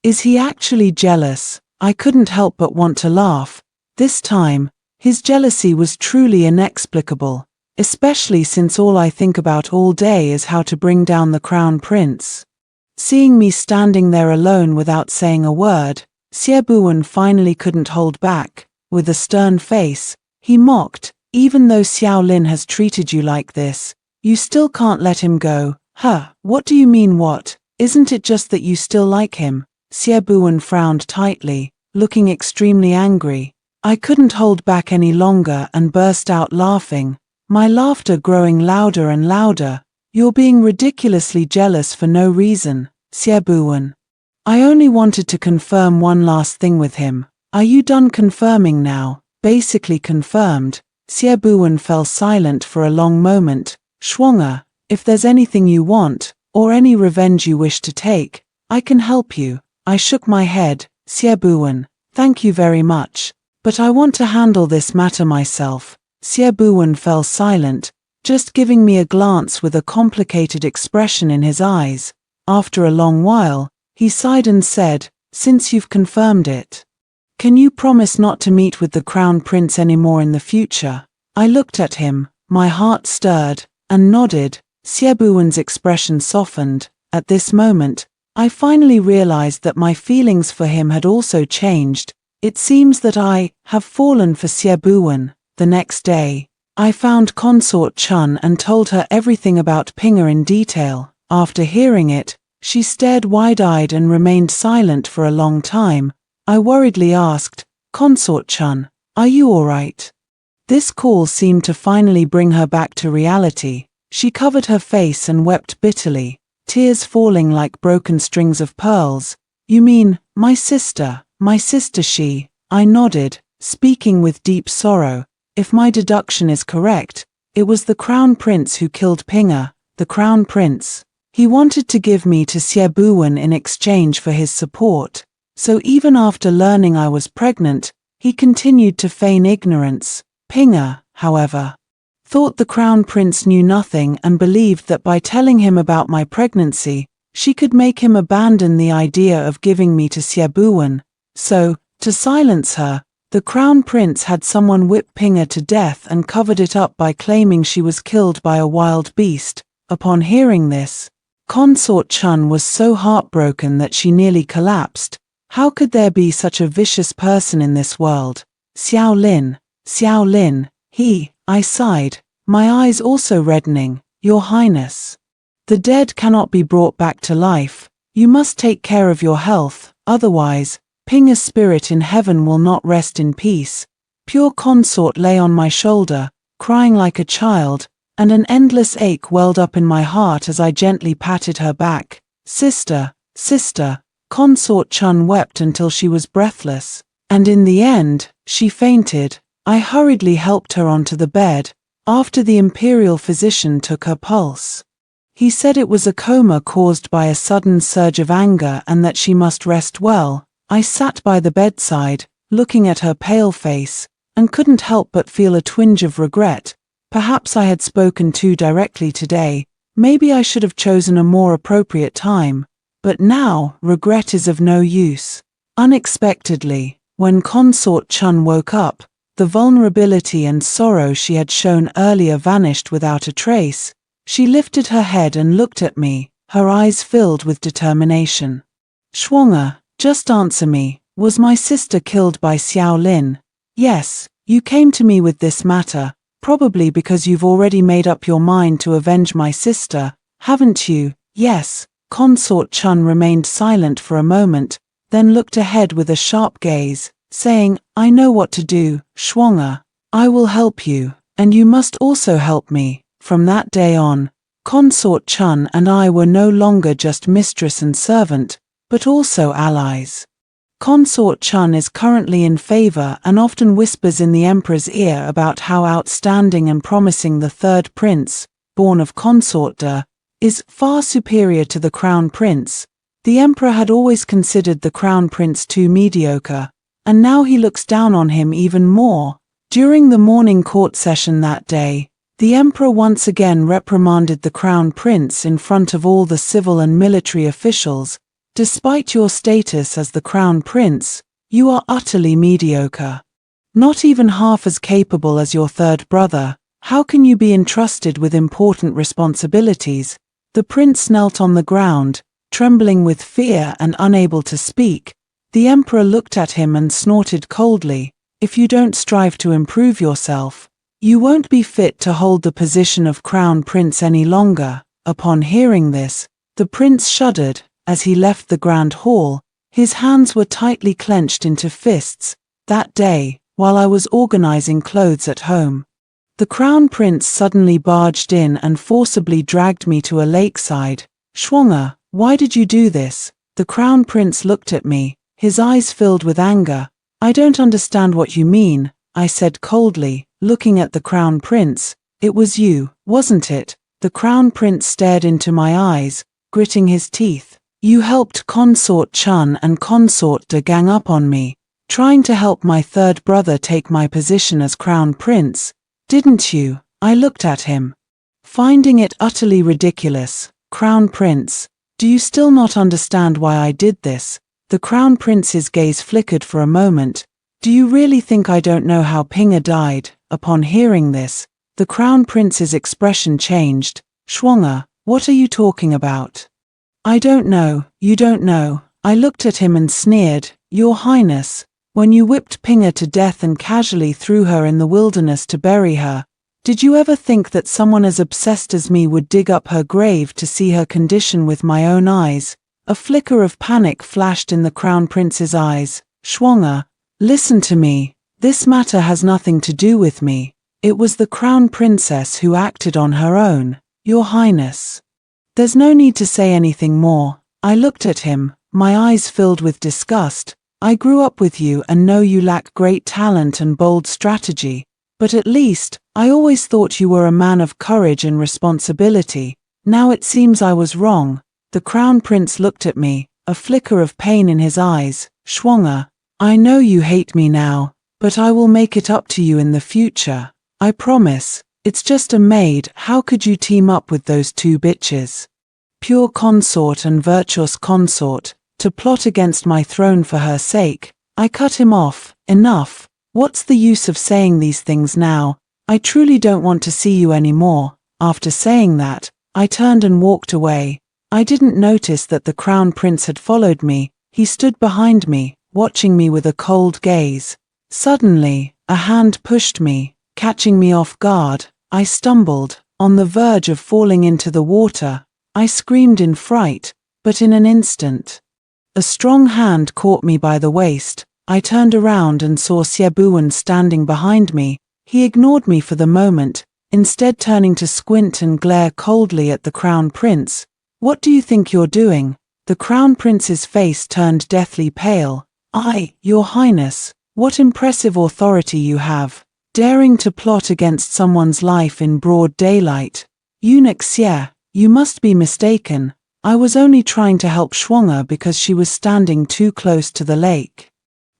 A: Is he actually jealous? I couldn't help but want to laugh. This time, his jealousy was truly inexplicable, especially since all I think about all day is how to bring down the Crown Prince. Seeing me standing there alone without saying a word, Xie Buwen finally couldn't hold back. With a stern face, he mocked, "Even though Xiao Lin has treated you like this, you still can't let him go." "Huh, what do you mean what? Isn't it just that you still like him?" Xie Buwen frowned tightly, looking extremely angry. I couldn't hold back any longer and burst out laughing, my laughter growing louder and louder. "You're being ridiculously jealous for no reason, Xie Buwen. I only wanted to confirm one last thing with him." "Are you done confirming now?" "Basically confirmed." Xie Buwen fell silent for a long moment. "Schwanger, if there's anything you want, or any revenge you wish to take, I can help you." I shook my head. "Xie Buwen, thank you very much, but I want to handle this matter myself." Xie Buwen fell silent, just giving me a glance with a complicated expression in his eyes. After a long while, he sighed and said, "Since you've confirmed it, can you promise not to meet with the Crown Prince anymore in the future?" I looked at him, my heart stirred, and nodded. Xie Buwen's expression softened. At this moment, I finally realized that my feelings for him had also changed. It seems that I have fallen for Xie Buwen. The next day, I found Consort Chun and told her everything about Pinga in detail. After hearing it, she stared wide-eyed and remained silent for a long time. I worriedly asked, "Consort Chun, are you all right?" This call seemed to finally bring her back to reality. She covered her face and wept bitterly, tears falling like broken strings of pearls. "You mean, my sister she?" I nodded, speaking with deep sorrow. "If my deduction is correct, it was the Crown Prince who killed Pinga." "The Crown Prince? He wanted to give me to Xie Buwen in exchange for his support. So even after learning I was pregnant, he continued to feign ignorance." Pinga, however, thought the Crown Prince knew nothing and believed that by telling him about my pregnancy, she could make him abandon the idea of giving me to Xie Buwen. So, to silence her, the Crown Prince had someone whip Pinga to death and covered it up by claiming she was killed by a wild beast. Upon hearing this, Consort Chun was so heartbroken that she nearly collapsed. How could there be such a vicious person in this world? Xiao Lin, I sighed, my eyes also reddening. "Your Highness, the dead cannot be brought back to life. You must take care of your health, otherwise, Pinga's spirit in heaven will not rest in peace." Pure Consort lay on my shoulder, crying like a child, and an endless ache welled up in my heart as I gently patted her back. Sister, Consort Chun wept until she was breathless, and in the end, she fainted. I hurriedly helped her onto the bed, after the imperial physician took her pulse. He said it was a coma caused by a sudden surge of anger and that she must rest well. I sat by the bedside, looking at her pale face, and couldn't help but feel a twinge of regret. Perhaps I had spoken too directly today. Maybe I should have chosen a more appropriate time. But now, regret is of no use. Unexpectedly, when Consort Chun woke up, the vulnerability and sorrow she had shown earlier vanished without a trace. She lifted her head and looked at me, her eyes filled with determination. Shuang'er, just answer me, was my sister killed by Xiao Lin? Yes, you came to me with this matter, probably because you've already made up your mind to avenge my sister, haven't you? Yes. Consort Chun remained silent for a moment, then looked ahead with a sharp gaze, saying, I know what to do, Shuang'er. I will help you, and you must also help me. From that day on, Consort Chun and I were no longer just mistress and servant, but also allies. Consort Chun is currently in favor and often whispers in the emperor's ear about how outstanding and promising the third prince, born of Consort De, is far superior to the crown prince. The emperor had always considered the crown prince too mediocre, and now he looks down on him even more. During the morning court session that day, the emperor once again reprimanded the crown prince in front of all the civil and military officials. Despite your status as the crown prince, you are utterly mediocre. Not even half as capable as your third brother. How can you be entrusted with important responsibilities? The prince knelt on the ground, trembling with fear and unable to speak. The emperor looked at him and snorted coldly, If you don't strive to improve yourself, you won't be fit to hold the position of crown prince any longer. Upon hearing this, the prince shuddered. As he left the grand hall, his hands were tightly clenched into fists. That day, while I was organizing clothes at home, the crown prince suddenly barged in and forcibly dragged me to a lakeside. Shuang'er, why did you do this? The crown prince looked at me, his eyes filled with anger. I don't understand what you mean, I said coldly, looking at the crown prince. It was you, wasn't it? The crown prince stared into my eyes, gritting his teeth. You helped Consort Chun and Consort De gang up on me, trying to help my third brother take my position as crown prince, didn't you? I looked at him, finding it utterly ridiculous. Crown prince, do you still not understand why I did this? The crown prince's gaze flickered for a moment. Do you really think I don't know how Pinga died? Upon hearing this, the crown prince's expression changed. Shuang'er, what are you talking about? I don't know, you don't know. I looked at him and sneered. Your Highness, when you whipped Pinga to death and casually threw her in the wilderness to bury her, did you ever think that someone as obsessed as me would dig up her grave to see her condition with my own eyes? A flicker of panic flashed in the crown prince's eyes. Shuang'er, listen to me. This matter has nothing to do with me. It was the crown princess who acted on her own, Your Highness. There's no need to say anything more. I looked at him, my eyes filled with disgust. I grew up with you and know you lack great talent and bold strategy, but at least, I always thought you were a man of courage and responsibility. Now it seems I was wrong. The crown prince looked at me, a flicker of pain in his eyes. Shuang'er, I know you hate me now, but I will make it up to you in the future. I promise. It's just a maid. How could you team up with those two bitches? Pure consort and virtuous consort, to plot against my throne for her sake. I cut him off. Enough. What's the use of saying these things now? I truly don't want to see you anymore. After saying that, I turned and walked away. I didn't notice that the crown prince had followed me. He stood behind me, watching me with a cold gaze. Suddenly, a hand pushed me, catching me off guard. I stumbled, on the verge of falling into the water. I screamed in fright, but in an instant, a strong hand caught me by the waist. I turned around and saw Xiebuan standing behind me. He ignored me for the moment, instead turning to squint and glare coldly at the crown prince. What do you think you're doing? The crown prince's face turned deathly pale. Your Highness, what impressive authority you have, daring to plot against someone's life in broad daylight. Eunuch Xie, you must be mistaken. I was only trying to help Schwanger because she was standing too close to the lake.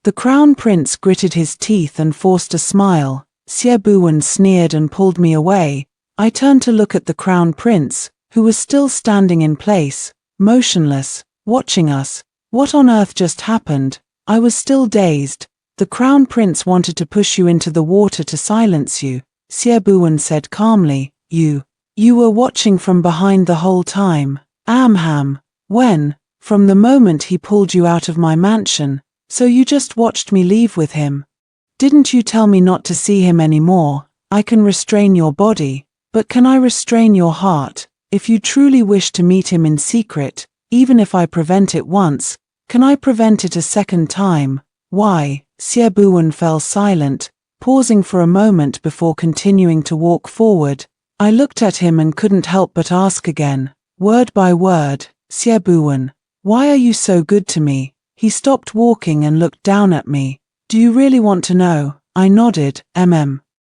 A: The crown prince gritted his teeth and forced a smile. Siebuan sneered and pulled me away. I turned to look at the crown prince, who was still standing in place, motionless, watching us. What on earth just happened? I was still dazed. The crown prince wanted to push you into the water to silence you, Siebuan said calmly. You were watching from behind the whole time. Amham. When? From the moment he pulled you out of my mansion, so you just watched me leave with him. Didn't you tell me not to see him anymore? I can restrain your body, but can I restrain your heart? If you truly wish to meet him in secret, even if I prevent it once, can I prevent it a second time? Why? Siebuan fell silent, pausing for a moment before continuing to walk forward. I looked at him and couldn't help but ask again, word by word, Siebuan, why are you so good to me? He stopped walking and looked down at me. Do you really want to know? I nodded,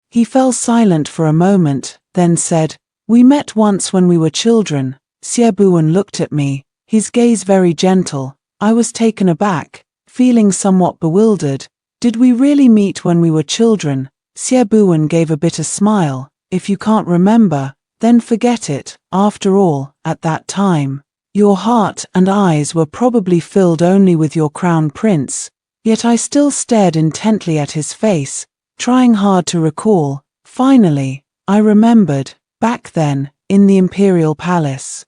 A: He fell silent for a moment, then said, we met once when we were children. Siebuan looked at me, his gaze very gentle. I was taken aback, feeling somewhat bewildered. Did we really meet when we were children? Siebuan gave a bitter smile. If you can't remember, then forget it. After all, at that time, your heart and eyes were probably filled only with your crown prince. Yet I still stared intently at his face, trying hard to recall. Finally, I remembered, back then, in the imperial palace.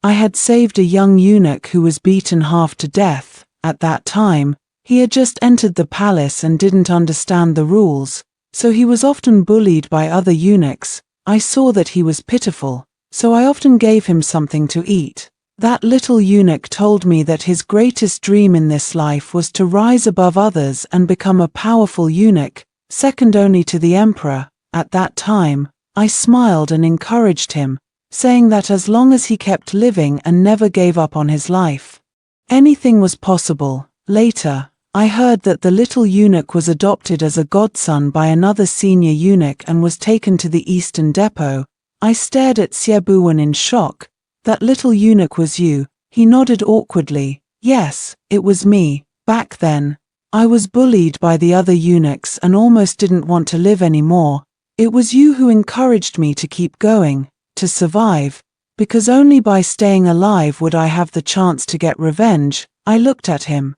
A: I had saved a young eunuch who was beaten half to death. At that time, he had just entered the palace and didn't understand the rules, so he was often bullied by other eunuchs. I saw that he was pitiful, so I often gave him something to eat. That little eunuch told me that his greatest dream in this life was to rise above others and become a powerful eunuch, second only to the emperor. At that time, I smiled and encouraged him, saying that as long as he kept living and never gave up on his life, anything was possible. Later, I heard that the little eunuch was adopted as a godson by another senior eunuch and was taken to the Eastern Depot. I stared at Siebuan in shock. That little eunuch was you? He nodded awkwardly. Yes, it was me. Back then, I was bullied by the other eunuchs and almost didn't want to live anymore. It was you who encouraged me to keep going, to survive, because only by staying alive would I have the chance to get revenge. I looked at him,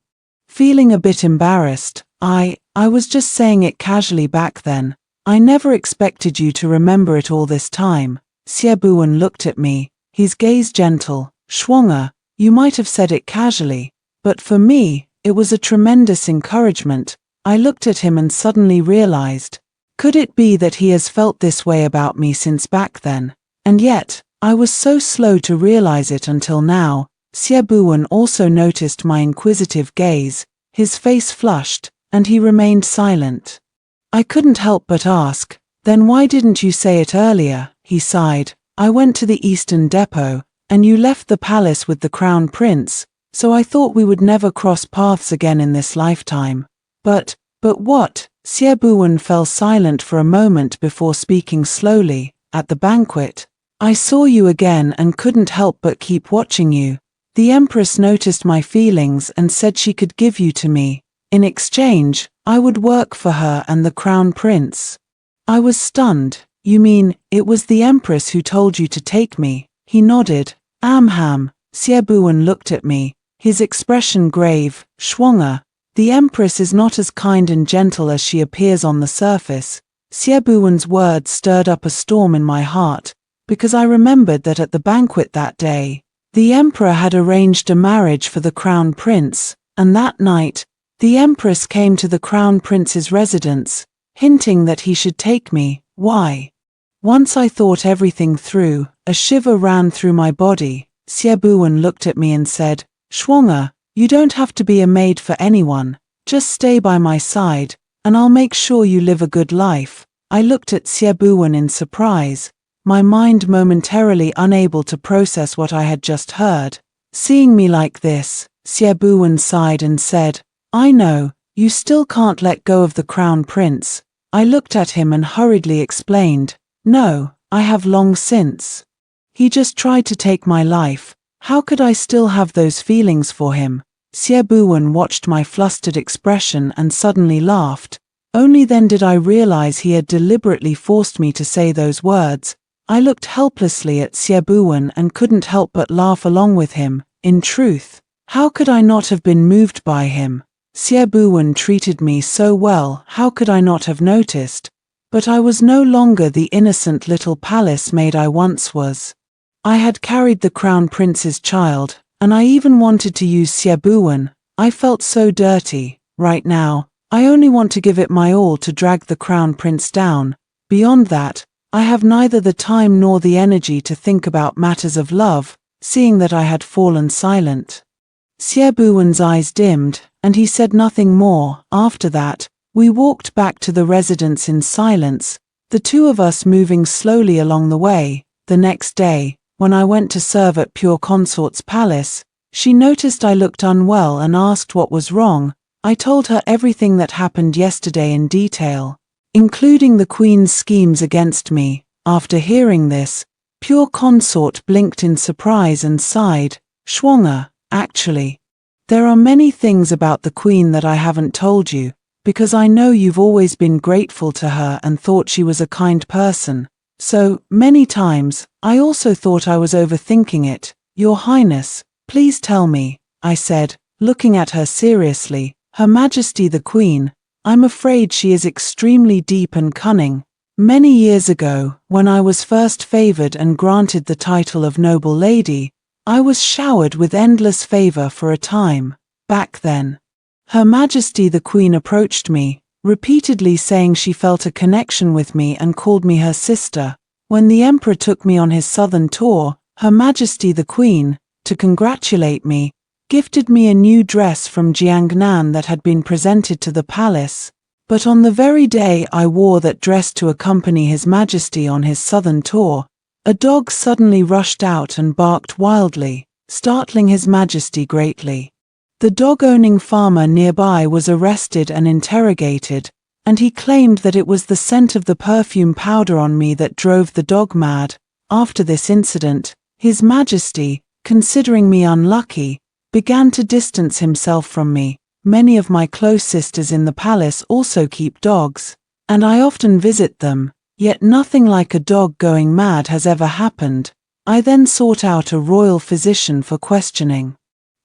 A: feeling a bit embarrassed. I was just saying it casually back then. I never expected you to remember it all this time. Siebuan looked at me, his gaze gentle. Schwanger, you might have said it casually, but for me, it was a tremendous encouragement. I looked at him and suddenly realized, could it be that he has felt this way about me since back then? And yet, I was so slow to realize it until now. Siebuan also noticed my inquisitive gaze. His face flushed, and he remained silent. I couldn't help but ask, then why didn't you say it earlier? He sighed. I went to the Eastern Depot, and you left the palace with the crown prince, so I thought we would never cross paths again in this lifetime. But what? Siebuan fell silent for a moment before speaking slowly. At the banquet, I saw you again and couldn't help but keep watching you. The Empress noticed my feelings and said she could give you to me. In exchange, I would work for her and the crown prince. I was stunned. You mean, it was the Empress who told you to take me? He nodded. Amham. Siebuan looked at me, his expression grave. Schwanger, the Empress is not as kind and gentle as she appears on the surface. Siebuan's words stirred up a storm in my heart, because I remembered that at the banquet that day, the Emperor had arranged a marriage for the crown prince, and that night, the Empress came to the crown prince's residence, hinting that he should take me. Why? Once I thought everything through, a shiver ran through my body. Siebuan looked at me and said, Schwanger, you don't have to be a maid for anyone, just stay by my side, and I'll make sure you live a good life. I looked at Siebuan in surprise, my mind momentarily unable to process what I had just heard. Seeing me like this, Siebuan sighed and said, I know, you still can't let go of the crown prince. I looked at him and hurriedly explained, no, I have long since. He just tried to take my life, How could I still have those feelings for him? Siebuan watched my flustered expression and suddenly laughed. Only then did I realize he had deliberately forced me to say those words. I looked helplessly at Siebuan and couldn't help but laugh along with him. In truth, how could I not have been moved by him? Siebuan treated me so well, how could I not have noticed? But I was no longer the innocent little palace maid I once was. I had carried the crown prince's child, and I even wanted to use Siebuan. I felt so dirty. Right now, I only want to give it my all to drag the crown prince down. Beyond that, I have neither the time nor the energy to think about matters of love, seeing that I had fallen silent. Siebuan's eyes dimmed, and he said nothing more. After that, we walked back to the residence in silence, the two of us moving slowly along the way. The next day, when I went to serve at Pure Consort's palace, she noticed I looked unwell and asked what was wrong. I told her everything that happened yesterday in detail, including the Queen's schemes against me. After hearing this, Pure Consort blinked in surprise and sighed. Schwanger, actually. There are many things about the Queen that I haven't told you, because I know you've always been grateful to her and thought she was a kind person. So, many times, I also thought I was overthinking it. Your Highness, please tell me, I said, looking at her seriously. Her Majesty the Queen, I'm afraid she is extremely deep and cunning. Many years ago, when I was first favored and granted the title of noble lady, I was showered with endless favor for a time. Back then, Her Majesty the Queen approached me, repeatedly saying she felt a connection with me and called me her sister. When the Emperor took me on his southern tour, Her Majesty the Queen, to congratulate me, gifted me a new dress from Jiangnan that had been presented to the palace. But on the very day I wore that dress to accompany His Majesty on his southern tour, a dog suddenly rushed out and barked wildly, startling His Majesty greatly. The dog-owning farmer nearby was arrested and interrogated, and he claimed that it was the scent of the perfume powder on me that drove the dog mad. After this incident, His Majesty, considering me unlucky, began to distance himself from me. Many of my close sisters in the palace also keep dogs, and I often visit them, yet nothing like a dog going mad has ever happened. I then sought out a royal physician for questioning,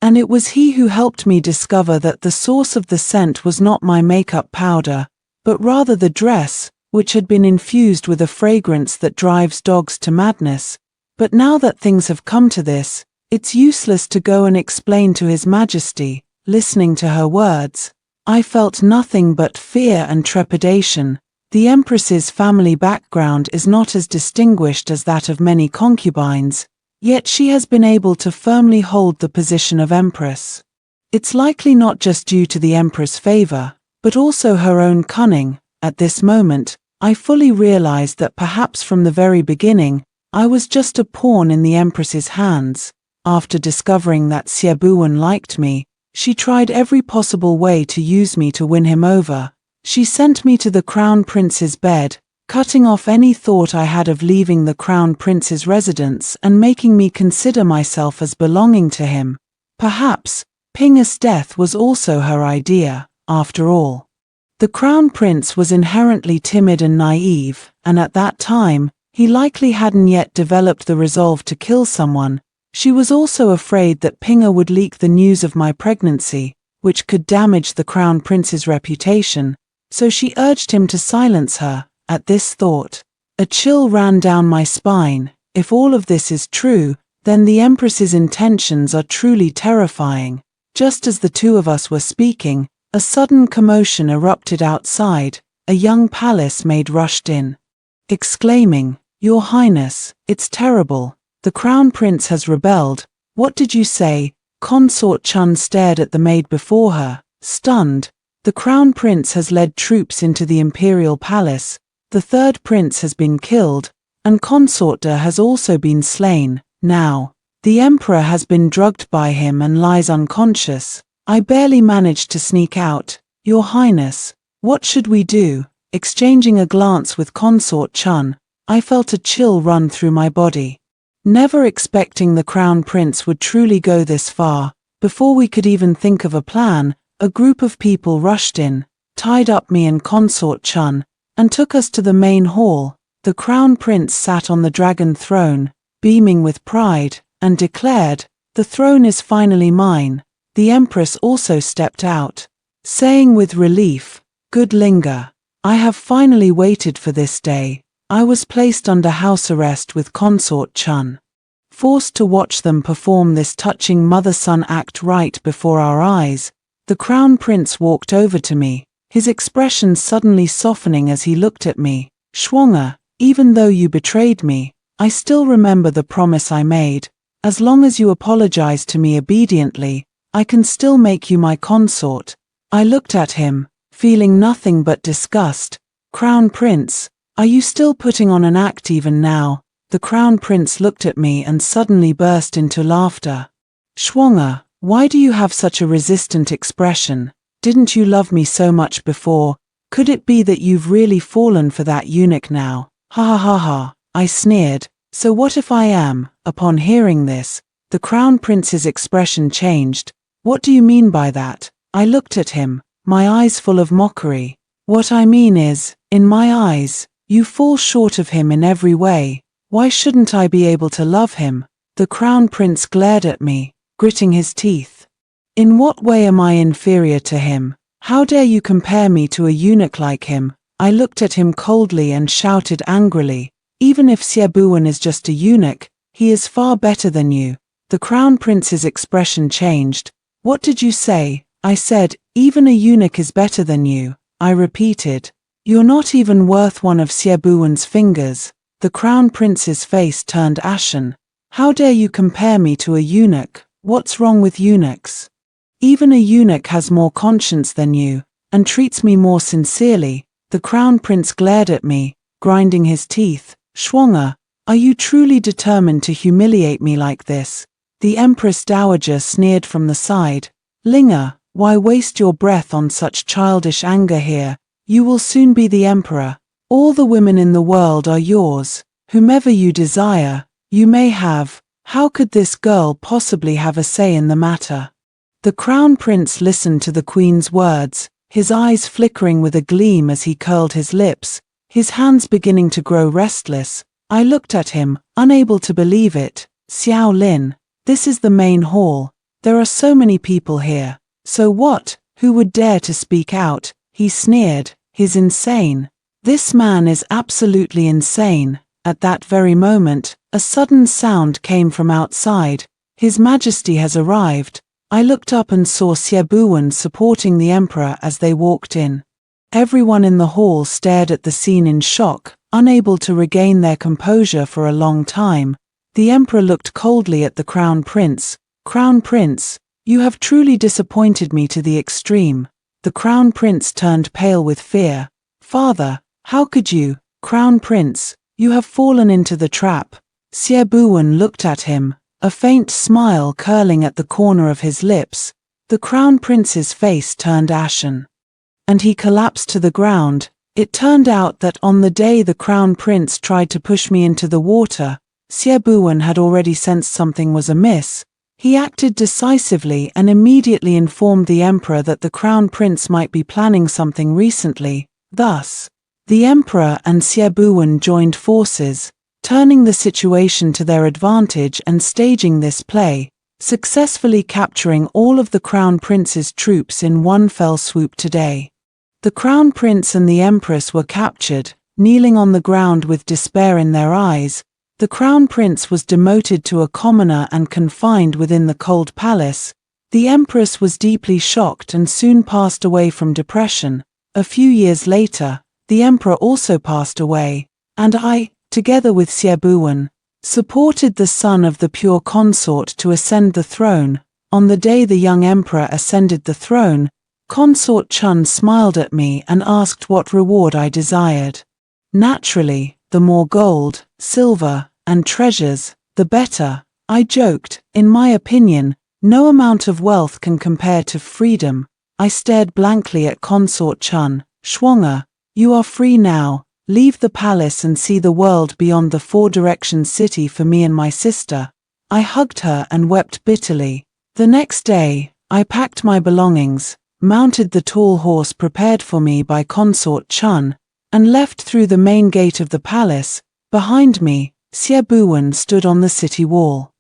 A: and it was he who helped me discover that the source of the scent was not my makeup powder, but rather the dress, which had been infused with a fragrance that drives dogs to madness. But now that things have come to this, it's useless to go and explain to His Majesty. Listening to her words, I felt nothing but fear and trepidation. The Empress's family background is not as distinguished as that of many concubines, yet she has been able to firmly hold the position of Empress. It's likely not just due to the Emperor's favor, but also her own cunning. At this moment, I fully realized that perhaps from the very beginning, I was just a pawn in the Empress's hands. After discovering that Siebuan liked me, she tried every possible way to use me to win him over. She sent me to the Crown Prince's bed, cutting off any thought I had of leaving the Crown Prince's residence and making me consider myself as belonging to him. Perhaps, Pinga's death was also her idea, after all. The Crown Prince was inherently timid and naive, and at that time, he likely hadn't yet developed the resolve to kill someone. She was also afraid that Pinga would leak the news of my pregnancy, which could damage the Crown Prince's reputation, so she urged him to silence her. At this thought, a chill ran down my spine. If all of this is true, then the Empress's intentions are truly terrifying. Just as the two of us were speaking, a sudden commotion erupted outside. A young palace maid rushed in, exclaiming, "Your Highness, it's terrible. The Crown Prince has rebelled." "What did you say?" Consort Chun stared at the maid before her, stunned. "The Crown Prince has led troops into the Imperial Palace, the third prince has been killed, and Consort Da has also been slain. Now, the Emperor has been drugged by him and lies unconscious. I barely managed to sneak out. Your Highness, what should we do?" Exchanging a glance with Consort Chun, I felt a chill run through my body. never expecting the Crown Prince would truly go this far. Before we could even think of a plan, a group of people rushed in, tied up me and Consort Chun, and took us to the main hall. The Crown Prince sat on the dragon throne, beaming with pride, and declared, "The throne is finally mine." The Empress also stepped out, saying with relief, "Good Linga, I have finally waited for this day." I was placed under house arrest with Consort Chun, forced to watch them perform this touching mother-son act right before our eyes. The Crown Prince walked over to me, his expression suddenly softening as he looked at me. "Schwanger, even though you betrayed me, I still remember the promise I made. As long as you apologize to me obediently, I can still make you my consort." I looked at him, feeling nothing but disgust. "Crown Prince, are you still putting on an act even now?" The Crown Prince looked at me and suddenly burst into laughter. "Schwanger, why do you have such a resistant expression? Didn't you love me so much before? Could it be that you've really fallen for that eunuch now?" "Ha ha ha ha," I sneered. "So what if I am?" Upon hearing this, the Crown Prince's expression changed. "What do you mean by that?" I looked at him, my eyes full of mockery. "What I mean is, in my eyes, you fall short of him in every way. Why shouldn't I be able to love him?" The Crown Prince glared at me, gritting his teeth. "In what way am I inferior to him? How dare you compare me to a eunuch like him?" I looked at him coldly and shouted angrily, "Even if Siebuan is just a eunuch, he is far better than you." The Crown Prince's expression changed. "What did you say?" I said, "Even a eunuch is better than you." I repeated, "You're not even worth one of Siebuan's fingers." The Crown Prince's face turned ashen. "How dare you compare me to a eunuch? What's wrong with eunuchs? Even a eunuch has more conscience than you, and treats me more sincerely." The Crown Prince glared at me, grinding his teeth. "Schwanger, are you truly determined to humiliate me like this?" The Empress Dowager sneered from the side. "Linga, why waste your breath on such childish anger here? You will soon be the emperor. All the women in the world are yours. Whomever you desire, you may have. How could this girl possibly have a say in the matter?" The Crown Prince listened to the Queen's words, his eyes flickering with a gleam as he curled his lips, his hands beginning to grow restless. I looked at him, unable to believe it. "Xiao Lin, this is the main hall. There are so many people here. So what? Who would dare to speak out?" He sneered. "He's insane. This man is absolutely insane." At that very moment, a sudden sound came from outside. "His Majesty has arrived." I looked up and saw Siebuan supporting the Emperor as they walked in. Everyone in the hall stared at the scene in shock, unable to regain their composure for a long time. The Emperor looked coldly at the Crown Prince. "Crown Prince, you have truly disappointed me to the extreme." The Crown Prince turned pale with fear. "Father, how could you? Crown Prince, you have fallen into the trap." Siebuan looked at him, a faint smile curling at the corner of his lips. The Crown Prince's face turned ashen, and he collapsed to the ground. It turned out that on the day the Crown Prince tried to push me into the water, Siebuan had already sensed something was amiss. He acted decisively and immediately informed the Emperor that the Crown Prince might be planning something recently. Thus, the Emperor and Siebuan joined forces, turning the situation to their advantage and staging this play, successfully capturing all of the Crown Prince's troops in one fell swoop today. The Crown Prince and the Empress were captured, kneeling on the ground with despair in their eyes. The Crown Prince was demoted to a commoner and confined within the cold palace. The Empress was deeply shocked and soon passed away from depression. A few years later, the Emperor also passed away, and I, together with Siebuan, supported the son of the pure consort to ascend the throne. On the day the young Emperor ascended the throne, Consort Chun smiled at me and asked what reward I desired. Naturally, the more gold, silver, and treasures, the better. I joked. In my opinion, no amount of wealth can compare to freedom. I stared blankly at Consort Chun. "Schwanger, you are free now. leave the palace and see the world beyond the four directions city for me and my sister." I hugged her and wept bitterly. The next day, I packed my belongings, mounted the tall horse prepared for me by Consort Chun, and left through the main gate of the palace. Behind me, Siebuwen stood on the city wall.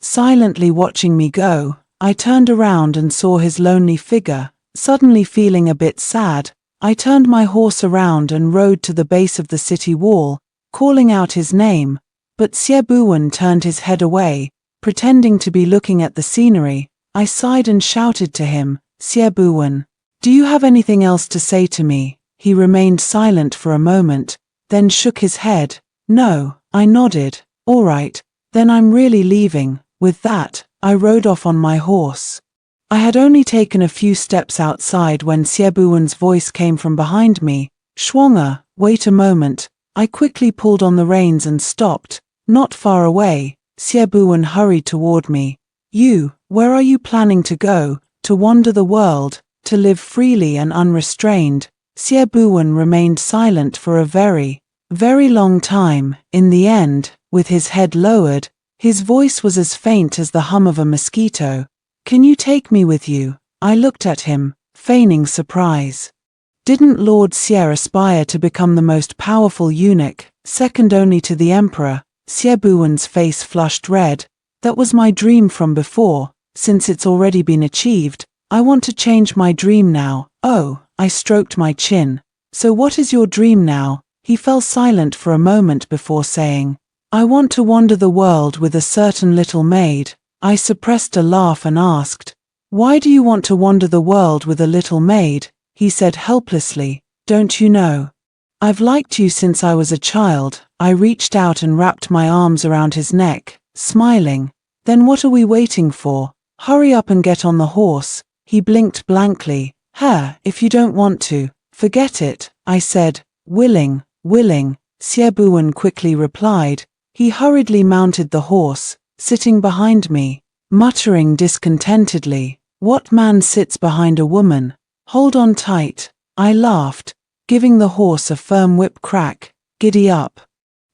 A: Silently watching me go, I turned around and saw his lonely figure. Suddenly feeling a bit sad, I turned my horse around and rode to the base of the city wall, calling out his name, but Siebuwen turned his head away, pretending to be looking at the scenery. I sighed and shouted to him, "Siebuwen, do you have anything else to say to me?" He remained silent for a moment, then shook his head. "No," I nodded. "All right, then I'm really leaving." With that, I rode off on my horse. I had only taken a few steps outside when Siebuwen's voice came from behind me. "Schwanger, wait a moment." I quickly pulled on the reins and stopped. Not far away, Siebuwen hurried toward me. Where are you planning to go?" "To wander the world, to live freely and unrestrained." Siebuwen remained silent for a very, very long time. In the end, with his head lowered, his voice was as faint as the hum of a mosquito. "Can you take me with you?" I looked at him, feigning surprise. Didn't Lord Xie aspire to become the most powerful eunuch, second only to the emperor? Siebuwen's face flushed red. "That was my dream from before. Since it's already been achieved, I want to change my dream now." "Oh," I stroked my chin. "So what is your dream now?" He fell silent for a moment before saying, "I want to wander the world with a certain little maid." I suppressed a laugh and asked, "Why do you want to wander the world with a little maid?" He said helplessly, "Don't you know? I've liked you since I was a child." I reached out and wrapped my arms around his neck, smiling. "Then what are we waiting for? Hurry up and get on the horse." He blinked blankly. If you don't want to, forget it," I said. Willing. Siebuwen quickly replied. He hurriedly mounted the horse, sitting behind me, muttering discontentedly, "What man sits behind a woman? Hold on tight." I laughed, giving the horse a firm whip crack. "Giddy up."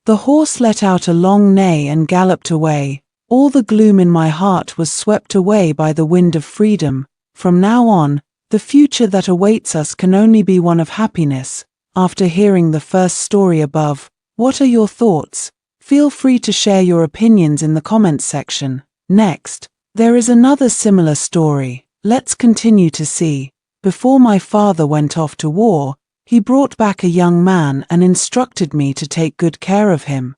A: The horse let out a long neigh and galloped away. All the gloom in my heart was swept away by the wind of freedom. From now on, the future that awaits us can only be one of happiness. After hearing the first story above, what are your thoughts? Feel free to share your opinions in the comments section. Next, there is another similar story. Let's continue to see. Before my father went off to war, he brought back a young man and instructed me to take good care of him.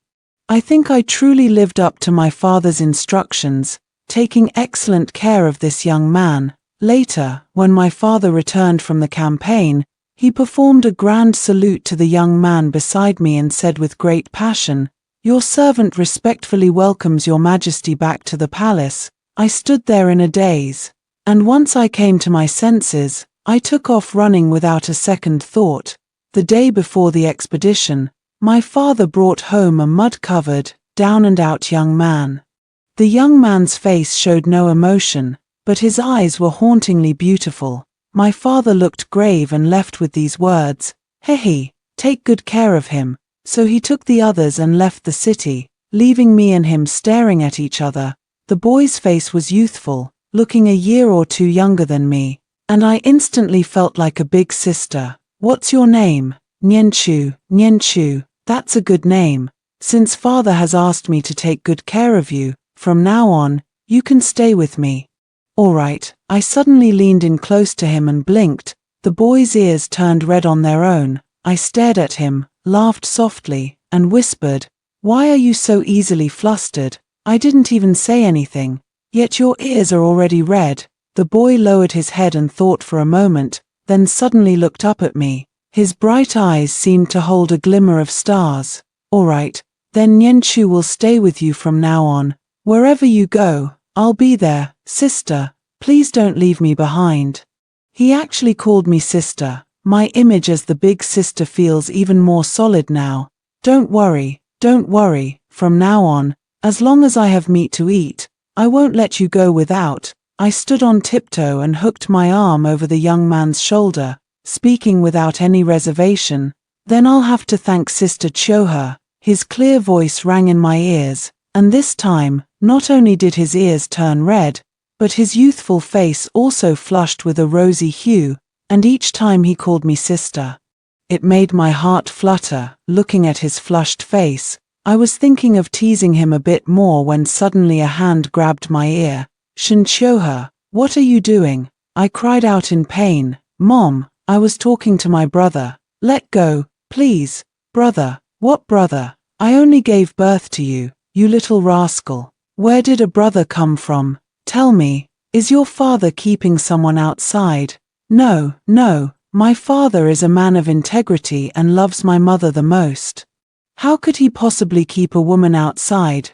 A: I think I truly lived up to my father's instructions, taking excellent care of this young man. Later, when my father returned from the campaign, he performed a grand salute to the young man beside me and said with great passion, "Your servant respectfully welcomes your majesty back to the palace." I stood there in a daze, and once I came to my senses, I took off running without a second thought. The day before the expedition, my father brought home a mud-covered, down-and-out young man. The young man's face showed no emotion, but his eyes were hauntingly beautiful. My father looked grave and left with these words, "Hehe, take good care of him." So he took the others and left the city, leaving me and him staring at each other. The boy's face was youthful, looking a year or two younger than me, and I instantly felt like a big sister. "What's your name?" Nianchu. "That's a good name. Since father has asked me to take good care of you, from now on, you can stay with me." "All right." I suddenly leaned in close to him and blinked. The boy's ears turned red on their own. I stared at him, laughed softly, and whispered, "Why are you so easily flustered? I didn't even say anything, yet your ears are already red." The boy lowered his head and thought for a moment, then suddenly looked up at me. His bright eyes seemed to hold a glimmer of stars. "All right, then Nianchu will stay with you from now on. Wherever you go, I'll be there. Sister, please don't leave me behind." He actually called me sister. My image as the big sister feels even more solid now. Don't worry. From now on, as long as I have meat to eat, I won't let you go without." I stood on tiptoe and hooked my arm over the young man's shoulder, speaking without any reservation. Then I'll have to thank Sister Choha. His clear voice rang in my ears, and this time, not only did his ears turn red, but his youthful face also flushed with a rosy hue, and each time he called me sister. It made my heart flutter, looking at his flushed face. I was thinking of teasing him a bit more when suddenly a hand grabbed my ear. Choha, what are you doing? I cried out in pain. Mom, I was talking to my brother. Let go, please. Brother, what brother? I only gave birth to you, you little rascal. Where did a brother come from? Tell me, is your father keeping someone outside? No, no, my father is a man of integrity and loves my mother the most. How could he possibly keep a woman outside?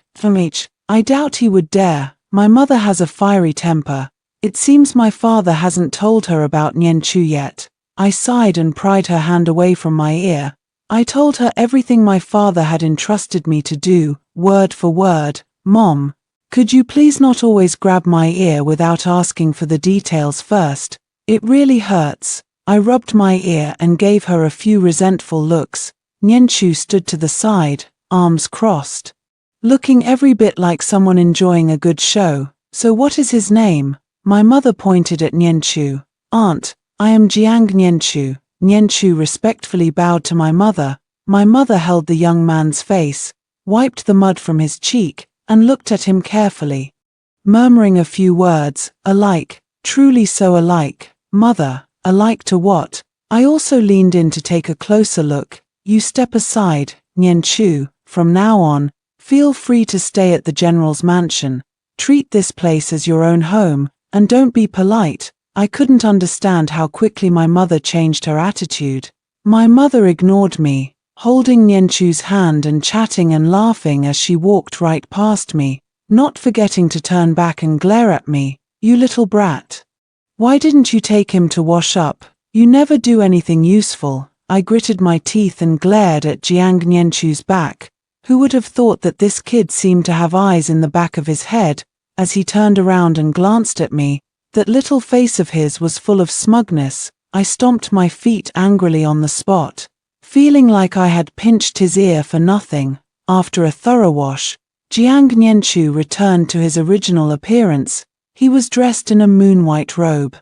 A: I doubt he would dare. My mother has a fiery temper. It seems my father hasn't told her about Nianchu yet. I sighed and pried her hand away from my ear. I told her everything my father had entrusted me to do, word for word. Mom, could you please not always grab my ear without asking for the details first? It really hurts. I rubbed my ear and gave her a few resentful looks. Nianchu stood to the side, arms crossed, looking every bit like someone enjoying a good show. So what is his name? My mother pointed at Nianchu. Aunt, I am Jiang Nianchu. Nianchu respectfully bowed to my mother. My mother held the young man's face, wiped the mud from his cheek, and looked at him carefully, murmuring a few words. Alike, truly so alike. Mother, alike to what? I also leaned in to take a closer look. You step aside, Nianchu. From now on, feel free to stay at the general's mansion. Treat this place as your own home, and don't be polite. I couldn't understand how quickly my mother changed her attitude. My mother ignored me, holding Nianchu's hand and chatting and laughing as she walked right past me, not forgetting to turn back and glare at me. You little brat. Why didn't you take him to wash up? You never do anything useful. I gritted my teeth and glared at Jiang Nianchu's back. Who would have thought that this kid seemed to have eyes in the back of his head? As he turned around and glanced at me, that little face of his was full of smugness. I stomped my feet angrily on the spot, feeling like I had pinched his ear for nothing. After a thorough wash, Jiang Nianchu returned to his original appearance. He was dressed in a moon-white robe.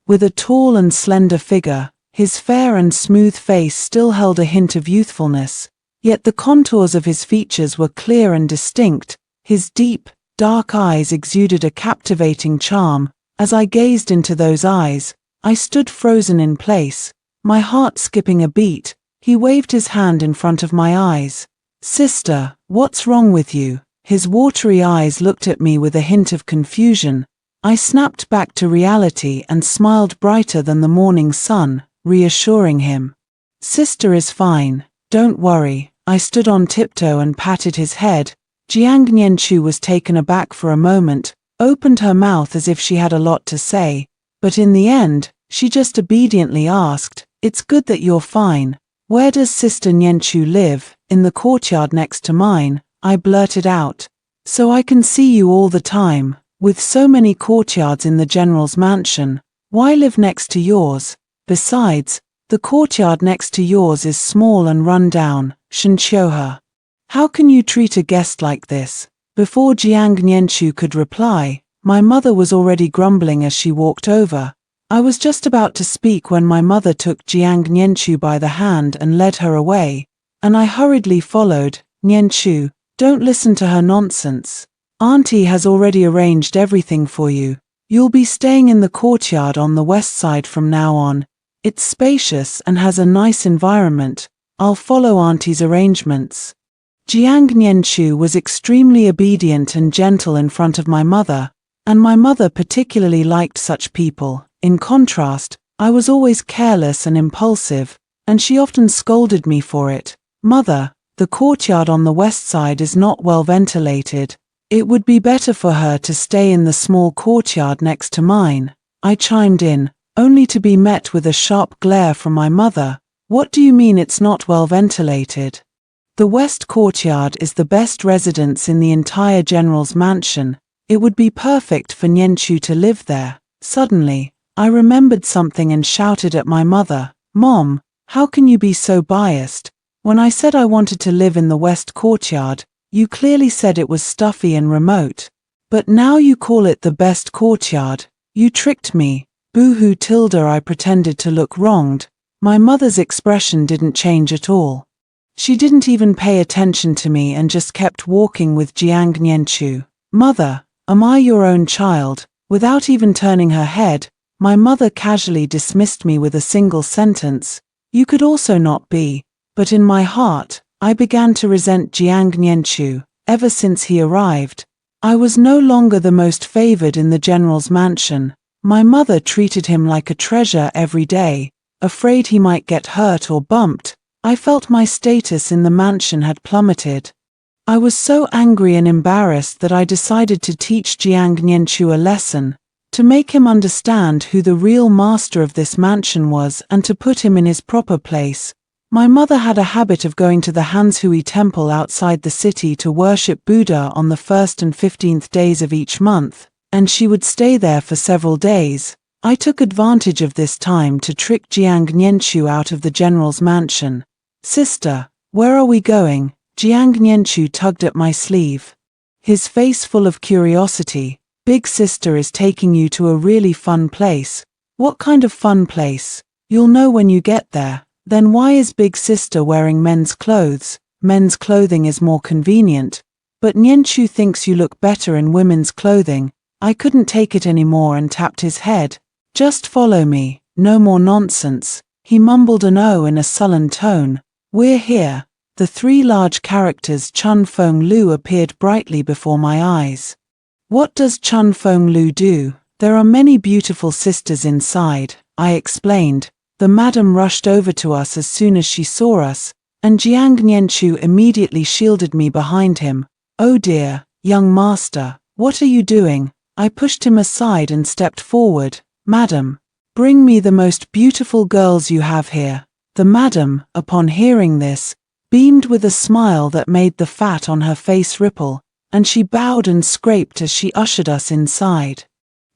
A: With a tall and slender figure, his fair and smooth face still held a hint of youthfulness, yet the contours of his features were clear and distinct. His deep, dark eyes exuded a captivating charm. As I gazed into those eyes, I stood frozen in place, my heart skipping a beat. He waved his hand in front of my eyes. Sister, what's wrong with you? His watery eyes looked at me with a hint of confusion. I snapped back to reality and smiled brighter than the morning sun, reassuring him. Sister is fine, don't worry. I stood on tiptoe and patted his head. Jiang Nianchu was taken aback for a moment, opened her mouth as if she had a lot to say, but in the end, she just obediently asked, It's good that you're fine. Where does Sister Nianchu live? In the courtyard next to mine, I blurted out. So I can see you all the time. With so many courtyards in the general's mansion, why live next to yours? Besides, the courtyard next to yours is small and run down. Choha, how can you treat a guest like this? Before Jiang Nianchu could reply, my mother was already grumbling as she walked over. I was just about to speak when my mother took Jiang Nianchu by the hand and led her away, and I hurriedly followed. Nianchu, don't listen to her nonsense. Auntie has already arranged everything for you. You'll be staying in the courtyard on the west side from now on. It's spacious and has a nice environment. I'll follow Auntie's arrangements. Jiang Nianchu was extremely obedient and gentle in front of my mother, and my mother particularly liked such people. In contrast, I was always careless and impulsive, and she often scolded me for it. Mother, the courtyard on the west side is not well ventilated. It would be better for her to stay in the small courtyard next to mine. I chimed in, only to be met with a sharp glare from my mother. What do you mean it's not well ventilated? The west courtyard is the best residence in the entire general's mansion. It would be perfect for Nianchu to live there. Suddenly, I remembered something and shouted at my mother. Mom, How can you be so biased? When I said I wanted to live in the West Courtyard, you clearly said it was stuffy and remote. But now you call it the best courtyard. You tricked me. Boo-hoo Tilda, I pretended to look wronged. My mother's expression didn't change at all. She didn't even pay attention to me and just kept walking with Jiang Nianchu. Mother, am I your own child? Without even turning her head, my mother casually dismissed me with a single sentence. You could also not be. But in my heart, I began to resent Jiang Nianchu. Ever since he arrived, I was no longer the most favored in the general's mansion. My mother treated him like a treasure every day. Afraid he might get hurt or bumped, I felt my status in the mansion had plummeted. I was so angry and embarrassed that I decided to teach Jiang Nianchu a lesson, to make him understand who the real master of this mansion was and to put him in his proper place. My mother had a habit of going to the Hanshui temple outside the city to worship Buddha on the 1st and 15th days of each month, and she would stay there for several days. I took advantage of this time to trick Jiang Nianchu out of the general's mansion. Sister, where are we going? Jiang Nianchu tugged at my sleeve, his face full of curiosity. Big sister is taking you to a really fun place. What kind of fun place? You'll know when you get there. Then why is big sister wearing men's clothes? Men's clothing is more convenient. But Nianchu thinks you look better in women's clothing. I couldn't take it anymore and tapped his head. Just follow me, no more nonsense. He mumbled an "oh" in a sullen tone. We're here. The three large characters Chun Feng Lu appeared brightly before my eyes. What does Chun Feng Lu do? There are many beautiful sisters inside, I explained. The madam rushed over to us as soon as she saw us, and Jiang Nianchu immediately shielded me behind him. Oh dear, young master, what are you doing? I pushed him aside and stepped forward. Madam, bring me the most beautiful girls you have here. The madam, upon hearing this, beamed with a smile that made the fat on her face ripple, and she bowed and scraped as she ushered us inside.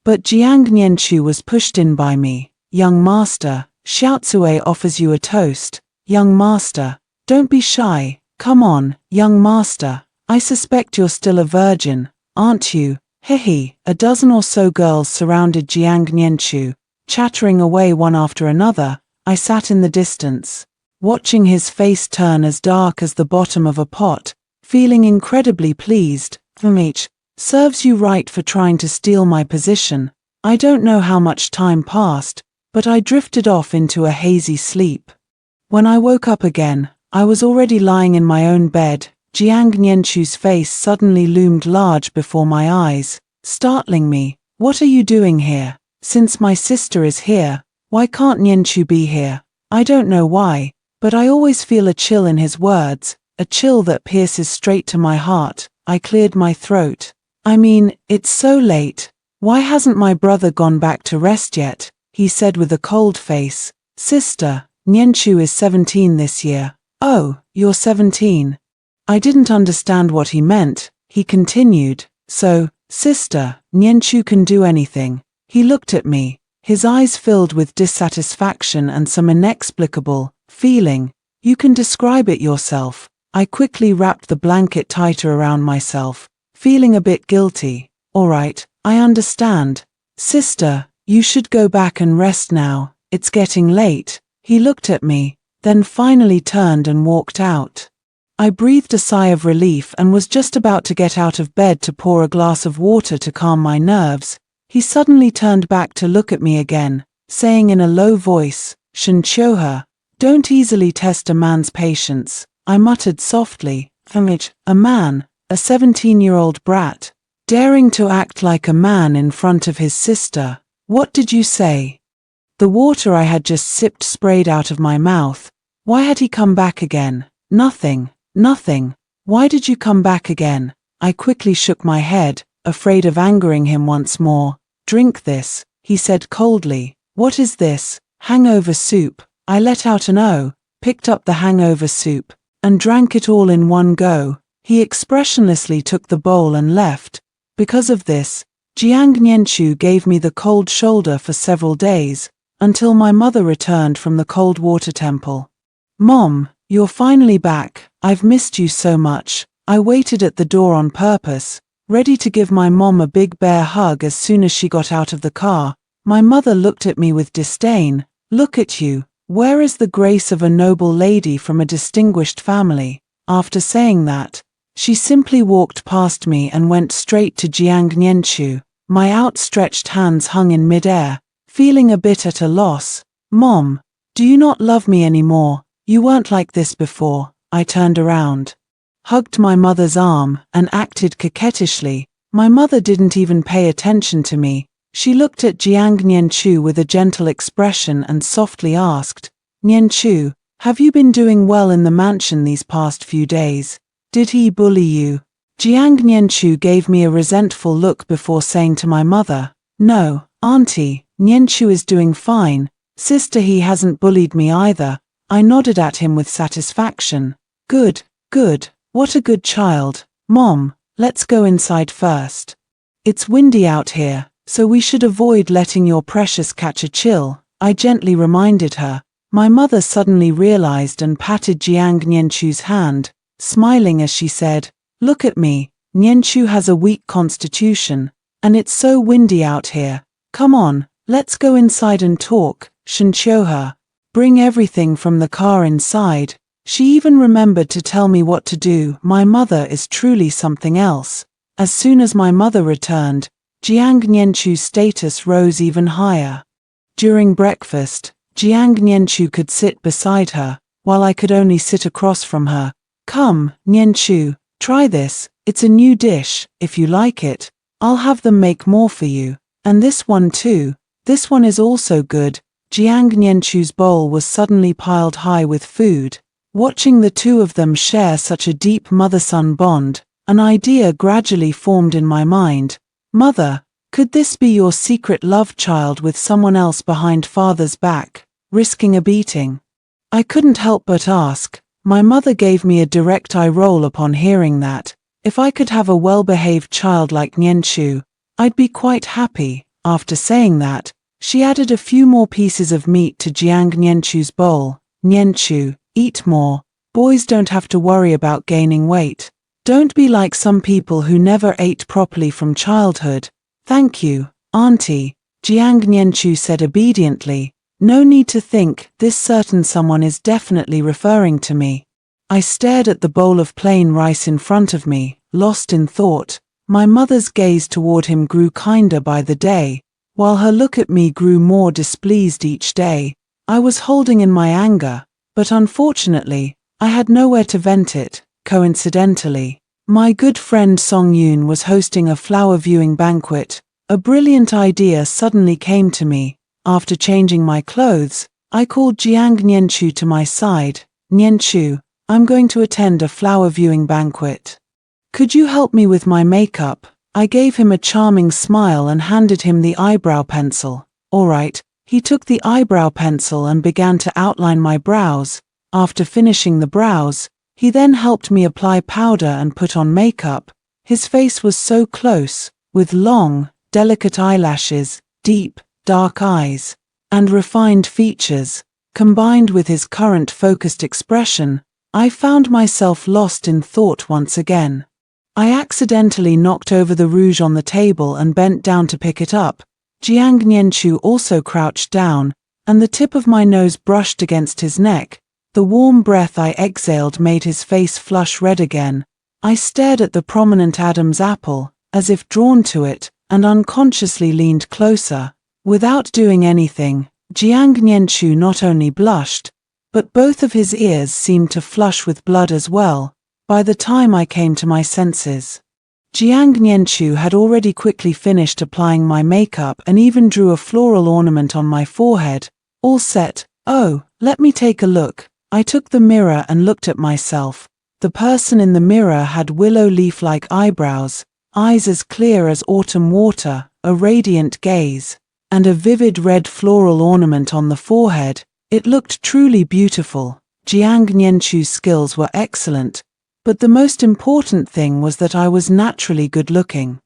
A: But Jiang Nianchu was pushed in by me. Young master, Xiaotsue offers you a toast. Young master, don't be shy. Come on, young master. I suspect you're still a virgin, aren't you? Hehe. A dozen or so girls surrounded Jiang Nianchu, chattering away one after another. I sat in the distance, watching his face turn as dark as the bottom of a pot, feeling incredibly pleased. Serves you right for trying to steal my position. I don't know how much time passed, but I drifted off into a hazy sleep. When I woke up again, I was already lying in my own bed. Jiang Nianchu's face suddenly loomed large before my eyes, startling me. What are you doing here? Since my sister is here, why can't Nianchu be here? I don't know why, but I always feel a chill in his words, a chill that pierces straight to my heart. I cleared my throat. I mean, it's so late. Why hasn't my brother gone back to rest yet? He said with a cold face. Sister, Nianchu is 17 this year. Oh, you're 17. I didn't understand what he meant. He continued. So, sister, Nianchu can do anything. He looked at me, his eyes filled with dissatisfaction and some inexplicable feeling. You can describe it yourself. I quickly wrapped the blanket tighter around myself, feeling a bit guilty. All right, I understand. Sister, you should go back and rest now. It's getting late. He looked at me, then finally turned and walked out. I breathed a sigh of relief and was just about to get out of bed to pour a glass of water to calm my nerves. He suddenly turned back to look at me again, saying in a low voice, Shenqiuhe, don't easily test a man's patience. I muttered softly, a man, a 17-year-old brat, daring to act like a man in front of his sister. What did you say? The water I had just sipped sprayed out of my mouth. Why had he come back again? Nothing. Why did you come back again? I quickly shook my head, afraid of angering him once more. Drink this, he said coldly. What is this? Hangover soup. I let out an "oh," picked up the hangover soup, and drank it all in one go. He expressionlessly took the bowl and left. Because of this, Jiang Nianchu gave me the cold shoulder for several days. until my mother returned from the cold water temple. "Mom, you're finally back. I've missed you so much." I waited at the door on purpose, ready to give my mom a big bear hug as soon as she got out of the car. My mother looked at me with disdain. "Look at you. Where is the grace of a noble lady from a distinguished family?" After saying that, she simply walked past me and went straight to Jiang Nianchu. My outstretched hands hung in midair, feeling a bit at a loss. "Mom, do you not love me anymore? You weren't like this before." I turned around, hugged my mother's arm, and acted coquettishly. My mother didn't even pay attention to me. She looked at Jiang Nianchu with a gentle expression and softly asked, "Nianchu, have you been doing well in the mansion these past few days? Did he bully you?" Jiang Nianchu gave me a resentful look before saying to my mother, "No, Auntie, Nianchu is doing fine. Sister, he hasn't bullied me either." I nodded at him with satisfaction. "Good, good. What a good child. Mom, let's go inside first. It's windy out here, so we should avoid letting your precious catch a chill," I gently reminded her. My mother suddenly realized and patted Jiang Nianchu's hand, smiling as she said, "Look at me, Nianchu has a weak constitution, and it's so windy out here. Come on, let's go inside and talk." Shenqiu, bring everything from the car inside. She even remembered to tell me what to do. My mother is truly something else. As soon as my mother returned, Jiang Nianchu's status rose even higher. During breakfast, Jiang Nianchu could sit beside her, while I could only sit across from her. "Come, Nianchu, try this. It's a new dish. If you like it, I'll have them make more for you. And this one too. This one is also good." Jiang Nianchu's bowl was suddenly piled high with food. Watching the two of them share such a deep mother-son bond, an idea gradually formed in my mind. "Mother, could this be your secret love child with someone else behind father's back, risking a beating?" I couldn't help but ask. My mother gave me a direct eye roll upon hearing that. If I could have a well-behaved child like Nianchu, I'd be quite happy. After saying that, she added a few more pieces of meat to Jiang Nianchu's bowl. "Nianchu, eat more. Boys don't have to worry about gaining weight. Don't be like some people who never ate properly from childhood." "Thank you, Auntie," Jiang Nianchu said obediently. "No need to think, this certain someone is definitely referring to me." I stared at the bowl of plain rice in front of me, lost in thought. My mother's gaze toward him grew kinder by the day, while her look at me grew more displeased each day. I was holding in my anger, but unfortunately, I had nowhere to vent it. Coincidentally, my good friend Song Yoon was hosting a flower viewing banquet. A brilliant idea suddenly came to me. After changing my clothes, I called Jiang Nianchu to my side. "Nianchu, I'm going to attend a flower viewing banquet. Could you help me with my makeup?" I gave him a charming smile and handed him the eyebrow pencil. "All right." He took the eyebrow pencil and began to outline my brows. After finishing the brows, he then helped me apply powder and put on makeup. His face was so close, with long, delicate eyelashes, deep, dark eyes, and refined features. Combined with his current focused expression, I found myself lost in thought once again. I accidentally knocked over the rouge on the table and bent down to pick it up. Jiang Nianchu also crouched down, and the tip of my nose brushed against his neck. The warm breath I exhaled made his face flush red again. I stared at the prominent Adam's apple, as if drawn to it, and unconsciously leaned closer. Without doing anything, Jiang Nianchu not only blushed, but both of his ears seemed to flush with blood as well. By the time I came to my senses, Jiang Nianchu had already quickly finished applying my makeup and even drew a floral ornament on my forehead. "All set." "Oh, let me take a look." I took the mirror and looked at myself. The person in the mirror had willow leaf-like eyebrows, eyes as clear as autumn water, a radiant gaze, and a vivid red floral ornament on the forehead. It looked truly beautiful. Jiang Nianchu's skills were excellent, but the most important thing was that I was naturally good-looking.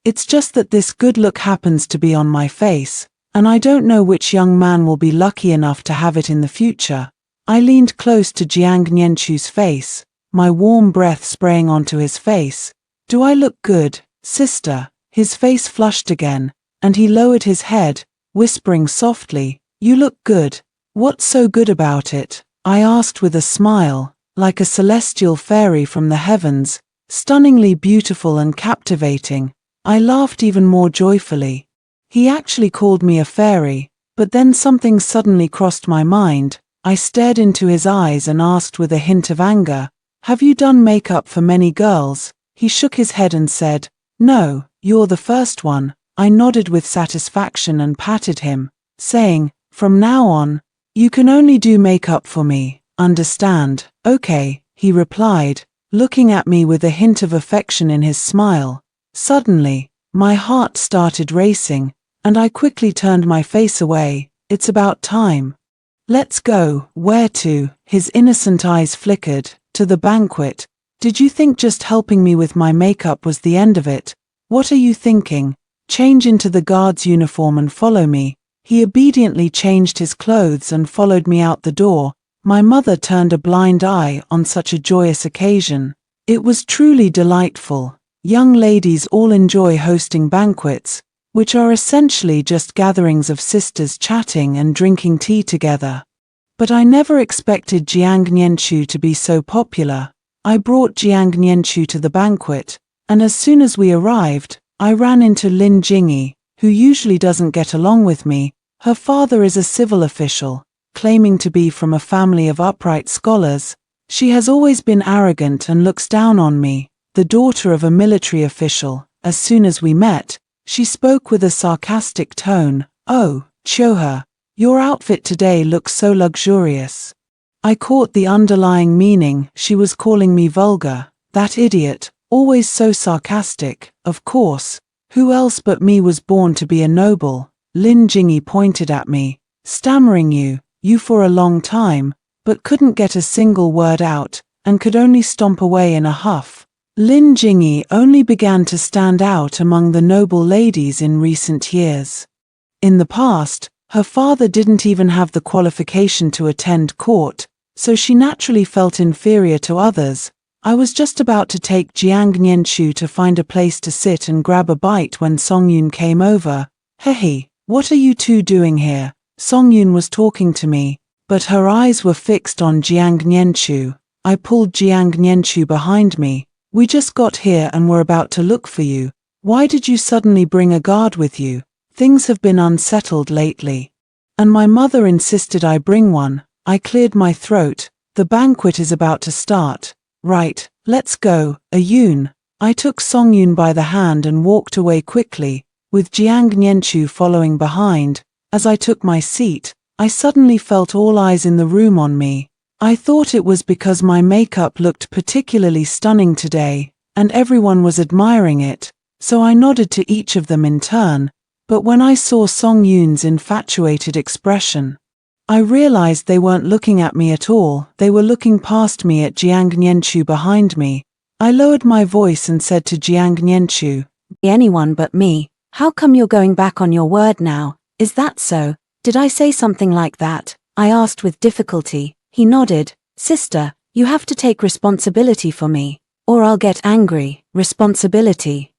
A: It's just that this good look happens to be on my face, and I don't know which young man will be lucky enough to have it in the future. I leaned close to Jiang Nianchu's face, my warm breath spraying onto his face. Do I look good, sister? His face flushed again, and he lowered his head, whispering softly, You look good. What's so good about it? I asked with a smile, like a celestial fairy from the heavens, stunningly beautiful and captivating. I laughed even more joyfully. He actually called me a fairy, but then something suddenly crossed my mind. I stared into his eyes and asked with a hint of anger, Have you done makeup for many girls? He shook his head and said, No, you're the first one. I nodded with satisfaction and patted him, saying, From now on, you can only do makeup for me, understand? Okay, he replied, looking at me with a hint of affection in his smile. Suddenly, my heart started racing, and I quickly turned my face away. It's about time. Let's go. Where to? His innocent eyes flickered. To the banquet. Did you think just helping me with my makeup was the end of it? What are you thinking? Change into the guard's uniform and follow me. He obediently changed his clothes and followed me out the door. My mother turned a blind eye on such a joyous occasion. It was truly delightful. Young ladies all enjoy hosting banquets, which are essentially just gatherings of sisters chatting and drinking tea together. But I never expected Jiang Nianchu to be so popular. I brought Jiang Nianchu to the banquet, and as soon as we arrived, I ran into Lin Jingyi, who usually doesn't get along with me. Her father is a civil official, claiming to be from a family of upright scholars. She has always been arrogant and looks down on me, the daughter of a military official. As soon as we met, she spoke with a sarcastic tone. Oh, Choha, your outfit today looks so luxurious. I caught the underlying meaning. She was calling me vulgar. That idiot, always so sarcastic. Of course, who else but me was born to be a noble? Lin Jingyi pointed at me, stammering you for a long time, but couldn't get a single word out, and could only stomp away in a huff. Lin Jingyi only began to stand out among the noble ladies in recent years. In the past, her father didn't even have the qualification to attend court, so she naturally felt inferior to others. I was just about to take Jiang Nianchu to find a place to sit and grab a bite when Songyun came over. Hey, what are you two doing here? Songyun was talking to me, but her eyes were fixed on Jiang Nianchu. I pulled Jiang Nianchu behind me. We just got here and were about to look for you. Why did you suddenly bring a guard with you? Things have been unsettled lately. And my mother insisted I bring one. I cleared my throat. The banquet is about to start. Right, let's go. Ayun. I took Songyun by the hand and walked away quickly, with Jiang Nianchu following behind. As I took my seat, I suddenly felt all eyes in the room on me. I thought it was because my makeup looked particularly stunning today, and everyone was admiring it, so I nodded to each of them in turn. But when I saw Songyun's infatuated expression, I realized they weren't looking at me at all. They were looking past me at Jiang Nianchu behind me. I lowered my voice and said to Jiang Nianchu,
B: Anyone but me. How come you're going back on your word now? Is that so? Did I say something like that? I asked with difficulty. He nodded. Sister, you have to take responsibility for me, or I'll get angry. Responsibility.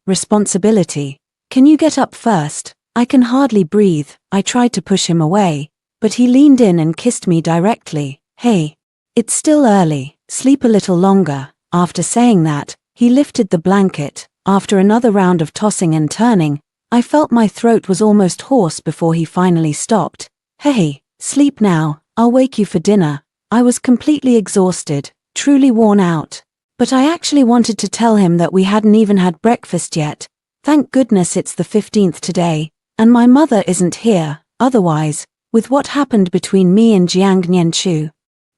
B: Can you get up first? I can hardly breathe. I tried to push him away, but he leaned in and kissed me directly. Hey, it's still early. Sleep a little longer. After saying that, he lifted the blanket. After another round of tossing and turning, I felt my throat was almost hoarse before he finally stopped. Hey, sleep now. I'll wake you for dinner. I was completely exhausted, truly worn out. But I actually wanted to tell him that we hadn't even had breakfast yet. Thank goodness it's the 15th today, and my mother isn't here. Otherwise, with what happened between me and Jiang Nianchu,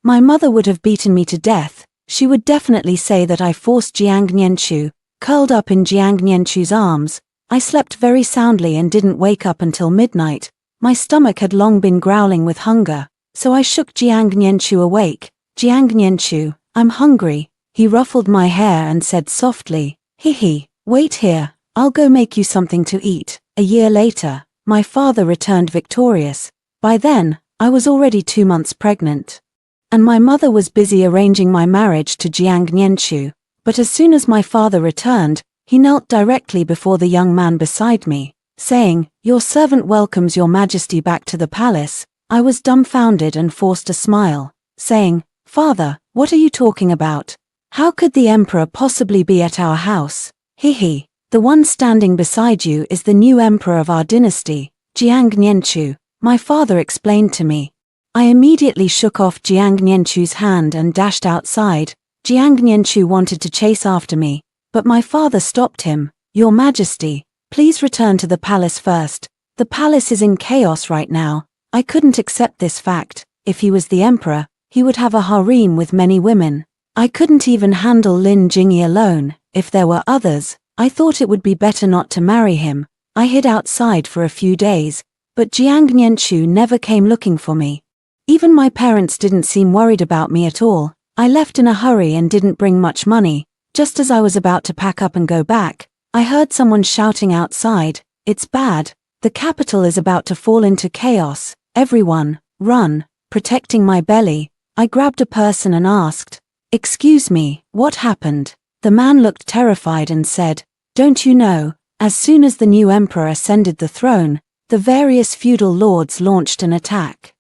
B: my mother would have beaten me to death. She would definitely say that I forced Jiang Nianchu. Curled up in Jiang Nianchu's arms, I slept very soundly and didn't wake up until midnight. My stomach had long been growling with hunger, so I shook Jiang Nianchu awake. Jiang Nianchu, I'm hungry. He ruffled my hair and said softly, Hee, wait here, I'll go make you something to eat. A year later, my father returned victorious. By then, I was already 2 months pregnant. And my mother was busy arranging my marriage to Jiang Nianchu. But as soon as my father returned, he knelt directly before the young man beside me, saying, "Your servant welcomes your majesty back to the palace." I was dumbfounded and forced a smile, saying, "Father, what are you talking about? How could the emperor possibly be at our house?" "He. The one standing beside you is the new emperor of our dynasty, Jiang Nianchu," my father explained to me. I immediately shook off Jiang Nianchu's hand and dashed outside. Jiang Nianchu wanted to chase after me, but my father stopped him. "Your Majesty, please return to the palace first. The palace is in chaos right now." I couldn't accept this fact. If he was the emperor, he would have a harem with many women. I couldn't even handle Lin Jingyi alone. If there were others, I thought it would be better not to marry him. I hid outside for a few days, but Jiang Nianchu never came looking for me. Even my parents didn't seem worried about me at all. I left in a hurry and didn't bring much money. Just as I was about to pack up and go back, I heard someone shouting outside, "It's bad. The capital is about to fall into chaos. Everyone, run." Protecting my belly, I grabbed a person and asked, "Excuse me, what happened?" The man looked terrified and said, "Don't you know, as soon as the new emperor ascended the throne, the various feudal lords launched an attack.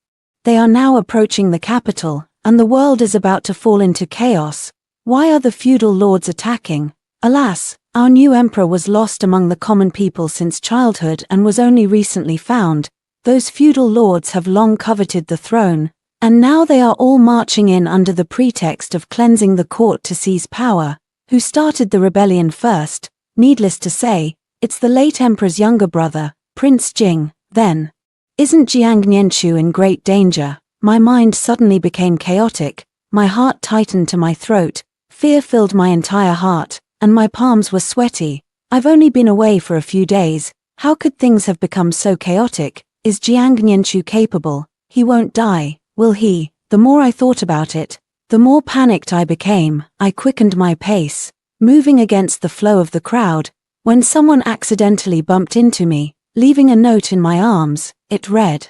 B: They are now approaching the capital, and the world is about to fall into chaos." "Why are the feudal lords attacking?" "Alas, our new emperor was lost among the common people since childhood and was only recently found. Those feudal lords have long coveted the throne, and now they are all marching in under the pretext of cleansing the court to seize power." "Who started the rebellion first?" "Needless to say, it's the late emperor's younger brother, Prince Jing." "Then, isn't Jiang Nianchu in great danger?" My mind suddenly became chaotic, my heart tightened to my throat, fear filled my entire heart, and my palms were sweaty. I've only been away for a few days. How could things have become so chaotic? Is Jiang Nianchu capable? He won't die, will he? The more I thought about it, the more panicked I became. I quickened my pace, moving against the flow of the crowd, when someone accidentally bumped into me, leaving a note in my arms. It read,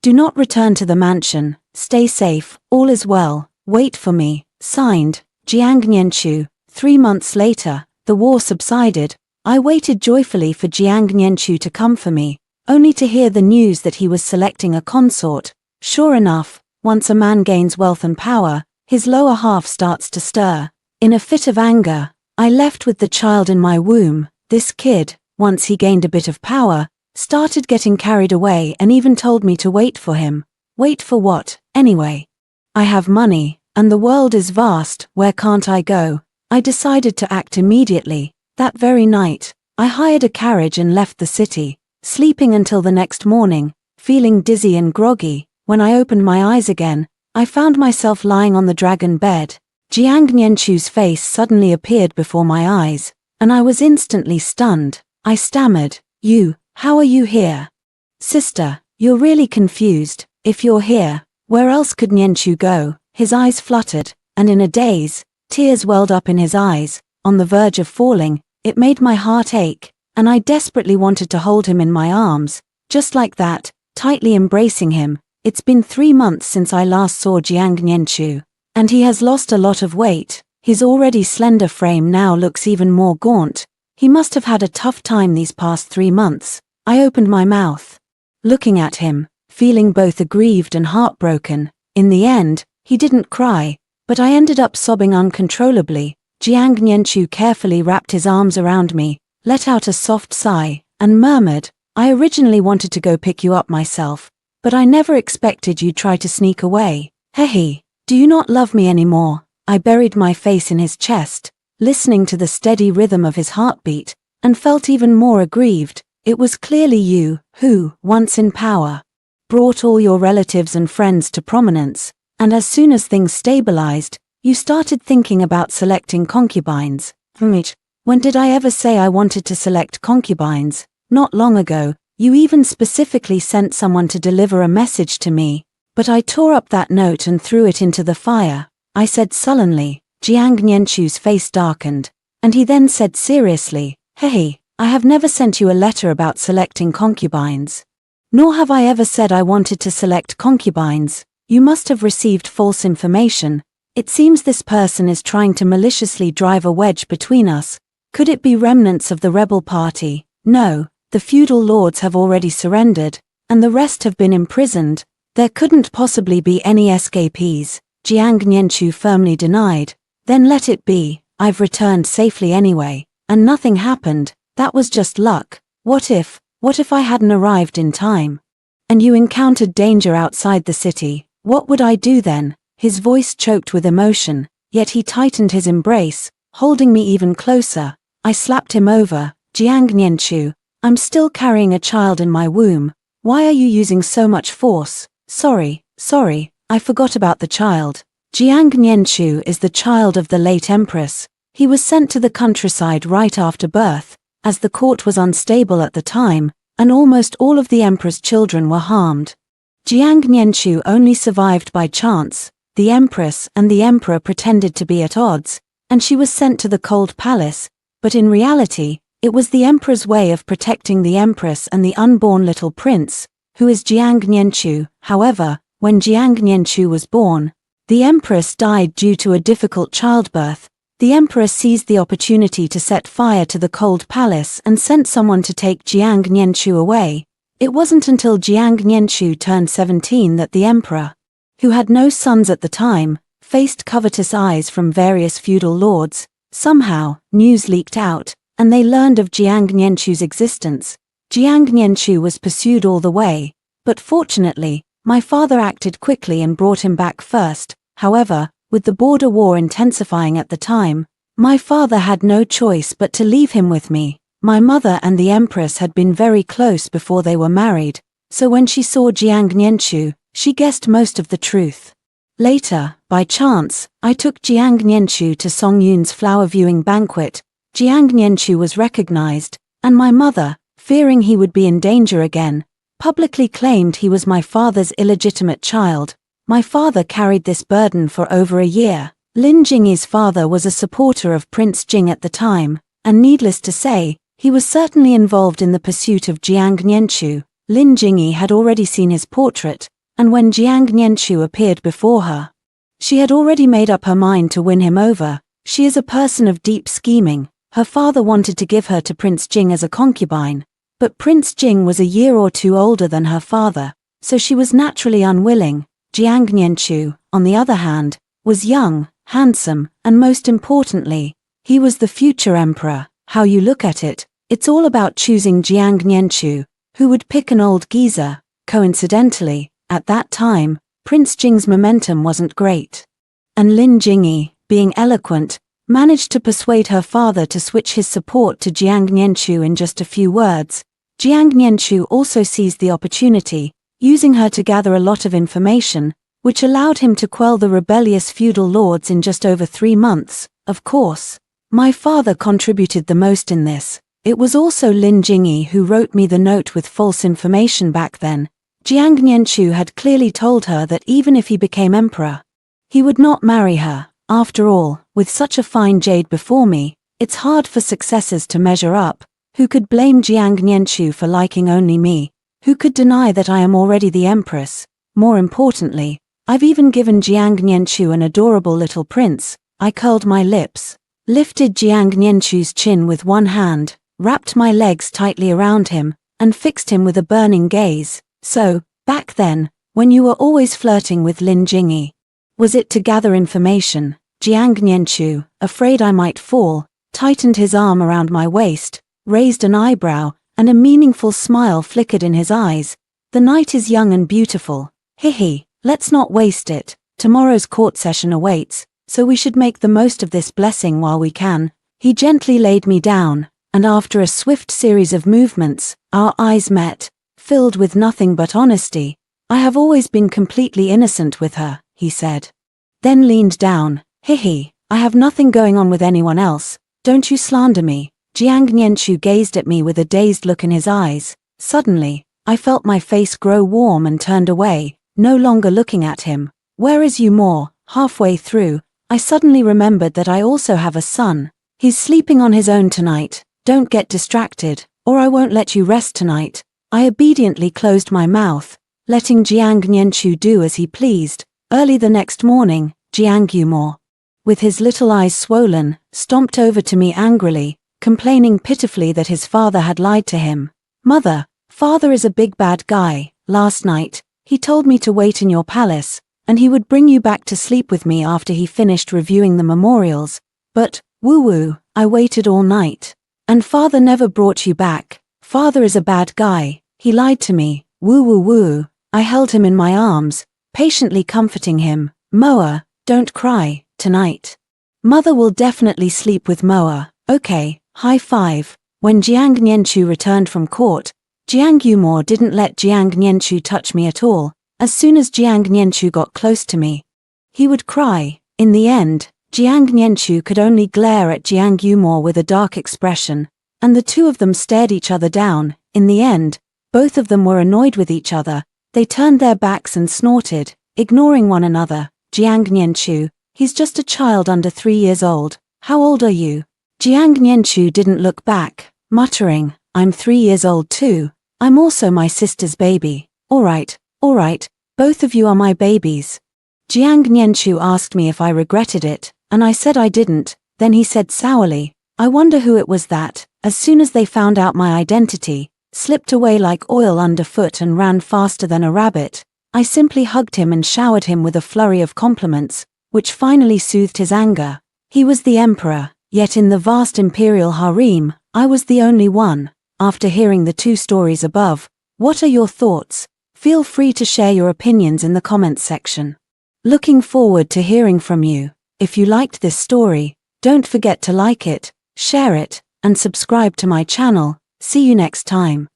B: "Do not return to the mansion. Stay safe. All is well. Wait for me." Signed, Jiang Nianchu. 3 months later, the war subsided. I waited joyfully for Jiang Nianchu to come for me, only to hear the news that he was selecting a consort. Sure enough, once a man gains wealth and power, his lower half starts to stir. In a fit of anger, I left with the child in my womb. This kid, once he gained a bit of power, started getting carried away and even told me to wait for him. Wait for what, anyway? I have money, and the world is vast. Where can't I go? I decided to act immediately. That very night, I hired a carriage and left the city, sleeping until the next morning, feeling dizzy and groggy. When I opened my eyes again, I found myself lying on the dragon bed. Jiang Nianchu's face suddenly appeared before my eyes, and I was instantly stunned. I stammered, "How are you here?" "Sister, you're really confused. If you're here, where else could Nianchu go?" His eyes fluttered, and in a daze, tears welled up in his eyes. On the verge of falling, it made my heart ache, and I desperately wanted to hold him in my arms, just like that, tightly embracing him. It's been 3 months since I last saw Jiang Nianchu, and he has lost a lot of weight. His already slender frame now looks even more gaunt. He must have had a tough time these past 3 months. I opened my mouth, looking at him, feeling both aggrieved and heartbroken. In the end, he didn't cry, but I ended up sobbing uncontrollably. Jiang Nianchu carefully wrapped his arms around me, let out a soft sigh, and murmured, "I originally wanted to go pick you up myself, but I never expected you'd try to sneak away. Hehe, do you not love me anymore?" I buried my face in his chest, listening to the steady rhythm of his heartbeat, and felt even more aggrieved. It was clearly you, who, once in power, brought all your relatives and friends to prominence, and as soon as things stabilized, you started thinking about selecting concubines. When did I ever say I wanted to select concubines? Not long ago, you even specifically sent someone to deliver a message to me, but I tore up that note and threw it into the fire. I said sullenly. Jiang Nianchu's face darkened, and he then said seriously, "Hey, I have never sent you a letter about selecting concubines. Nor have I ever said I wanted to select concubines. You must have received false information. It seems this person is trying to maliciously drive a wedge between us. Could it be remnants of the rebel party? No, the feudal lords have already surrendered, and the rest have been imprisoned. There couldn't possibly be any escapees, Jiang Nianchu firmly denied. Then let it be, I've returned safely anyway, and nothing happened, that was just luck. What if I hadn't arrived in time? And you encountered danger outside the city, what would I do then? His voice choked with emotion, yet he tightened his embrace, holding me even closer. I slapped him over. Jiang Nianchu, I'm still carrying a child in my womb. Why are you using so much force? Sorry, I forgot about the child. Jiang Nianchu is the child of the late empress. He was sent to the countryside right after birth, as the court was unstable at the time, and almost all of the emperor's children were harmed. Jiang Nianchu only survived by chance. The empress and the emperor pretended to be at odds, and she was sent to the cold palace, but in reality, it was the emperor's way of protecting the empress and the unborn little prince, who is Jiang Nianchu. However, when Jiang Nianchu was born, the empress died due to a difficult childbirth. The emperor seized the opportunity to set fire to the cold palace and sent someone to take Jiang Nianchu away. It wasn't until Jiang Nianchu turned 17 that the emperor, who had no sons at the time, faced covetous eyes from various feudal lords. Somehow, news leaked out, and they learned of Jiang Nianchu's existence. Jiang Nianchu was pursued all the way, but fortunately, my father acted quickly and brought him back first. However, with the border war intensifying at the time, my father had no choice but to leave him with me. My mother and the empress had been very close before they were married, so when she saw Jiang Nianchu, she guessed most of the truth. Later, by chance, I took Jiang Nianchu to Song Yun's flower viewing banquet. Jiang Nianchu was recognized, and my mother, fearing he would be in danger again, publicly claimed he was my father's illegitimate child. My father carried this burden for over a year. Lin Jingyi's father was a supporter of Prince Jing at the time, and needless to say, he was certainly involved in the pursuit of Jiang Nianchu. Lin Jingyi had already seen his portrait, and when Jiang Nianchu appeared before her, she had already made up her mind to win him over. She is a person of deep scheming. Her father wanted to give her to Prince Jing as a concubine, but Prince Jing was a year or two older than her father, so she was naturally unwilling. Jiang Nianchu, on the other hand, was young, handsome, and most importantly, he was the future emperor. How you look at it, it's all about choosing Jiang Nianchu. Who would pick an old geezer? Coincidentally, at that time, Prince Jing's momentum wasn't great. And Lin Jingyi, being eloquent, managed to persuade her father to switch his support to Jiang Nianchu in just a few words. Jiang Nianchu also seized the opportunity, using her to gather a lot of information, which allowed him to quell the rebellious feudal lords in just over 3 months. Of course, my father contributed the most in this. It was also Lin Jingyi who wrote me the note with false information back then. Jiang Nianchu had clearly told her that even if he became emperor, he would not marry her. After all, with such a fine jade before me, it's hard for successors to measure up. Who could blame Jiang Nianchu for liking only me? Who could deny that I am already the empress? More importantly, I've even given Jiang Nianchu an adorable little prince. I curled my lips, lifted Jiang Nianchu's chin with one hand, wrapped my legs tightly around him, and fixed him with a burning gaze. So, back then, when you were always flirting with Lin Jingyi, was it to gather information? Jiang Nianchu, afraid I might fall, tightened his arm around my waist, raised an eyebrow, and a meaningful smile flickered in his eyes. The night is young and beautiful. Hihi, let's not waste it. Tomorrow's court session awaits, so we should make the most of this blessing while we can. He gently laid me down, and after a swift series of movements, our eyes met, filled with nothing but honesty. I have always been completely innocent with her, he said. Then leaned down. Hihi, I have nothing going on with anyone else. Don't you slander me. Jiang Nianchu gazed at me with a dazed look in his eyes. Suddenly, I felt my face grow warm and turned away, no longer looking at him. Where is you more? Halfway through, I suddenly remembered that I also have a son. He's sleeping on his own tonight. Don't get distracted, or I won't let you rest tonight. I obediently closed my mouth, letting Jiang Nianchu do as he pleased. Early the next morning, Jiang Yumor, with his little eyes swollen, stomped over to me angrily, complaining pitifully that his father had lied to him. Mother, father is a big bad guy. Last night, he told me to wait in your palace, and he would bring you back to sleep with me after he finished reviewing the memorials. But, woo-woo, I waited all night. And father never brought you back. Father is a bad guy. He lied to me. Woo-woo-woo. I held him in my arms, patiently comforting him. Moa, don't cry, tonight. Mother will definitely sleep with Moa. Okay, high five. When Jiang Nianchu returned from court, Jiang Yumor didn't let Jiang Nianchu touch me at all. As soon as Jiang Nianchu got close to me, he would cry. In the end, Jiang Nianchu could only glare at Jiang Yumor with a dark expression, and the two of them stared each other down. In the end, both of them were annoyed with each other. They turned their backs and snorted, ignoring one another. Jiang Nianchu, he's just a child under 3 years old. How old are you? Jiang Nianchu didn't look back, muttering, I'm 3 years old too. I'm also my sister's baby. All right, both of you are my babies. Jiang Nianchu asked me if I regretted it, and I said I didn't. Then he said sourly, I wonder who it was that, as soon as they found out my identity, slipped away like oil underfoot and ran faster than a rabbit. I simply hugged him and showered him with a flurry of compliments, which finally soothed his anger. He was the emperor, yet in the vast imperial harem, I was the only one. After hearing the 2 stories above, what are your thoughts? Feel free to share your opinions in the comments section. Looking forward to hearing from you. If you liked this story, don't forget to like it, share it, and subscribe to my channel. See you next time.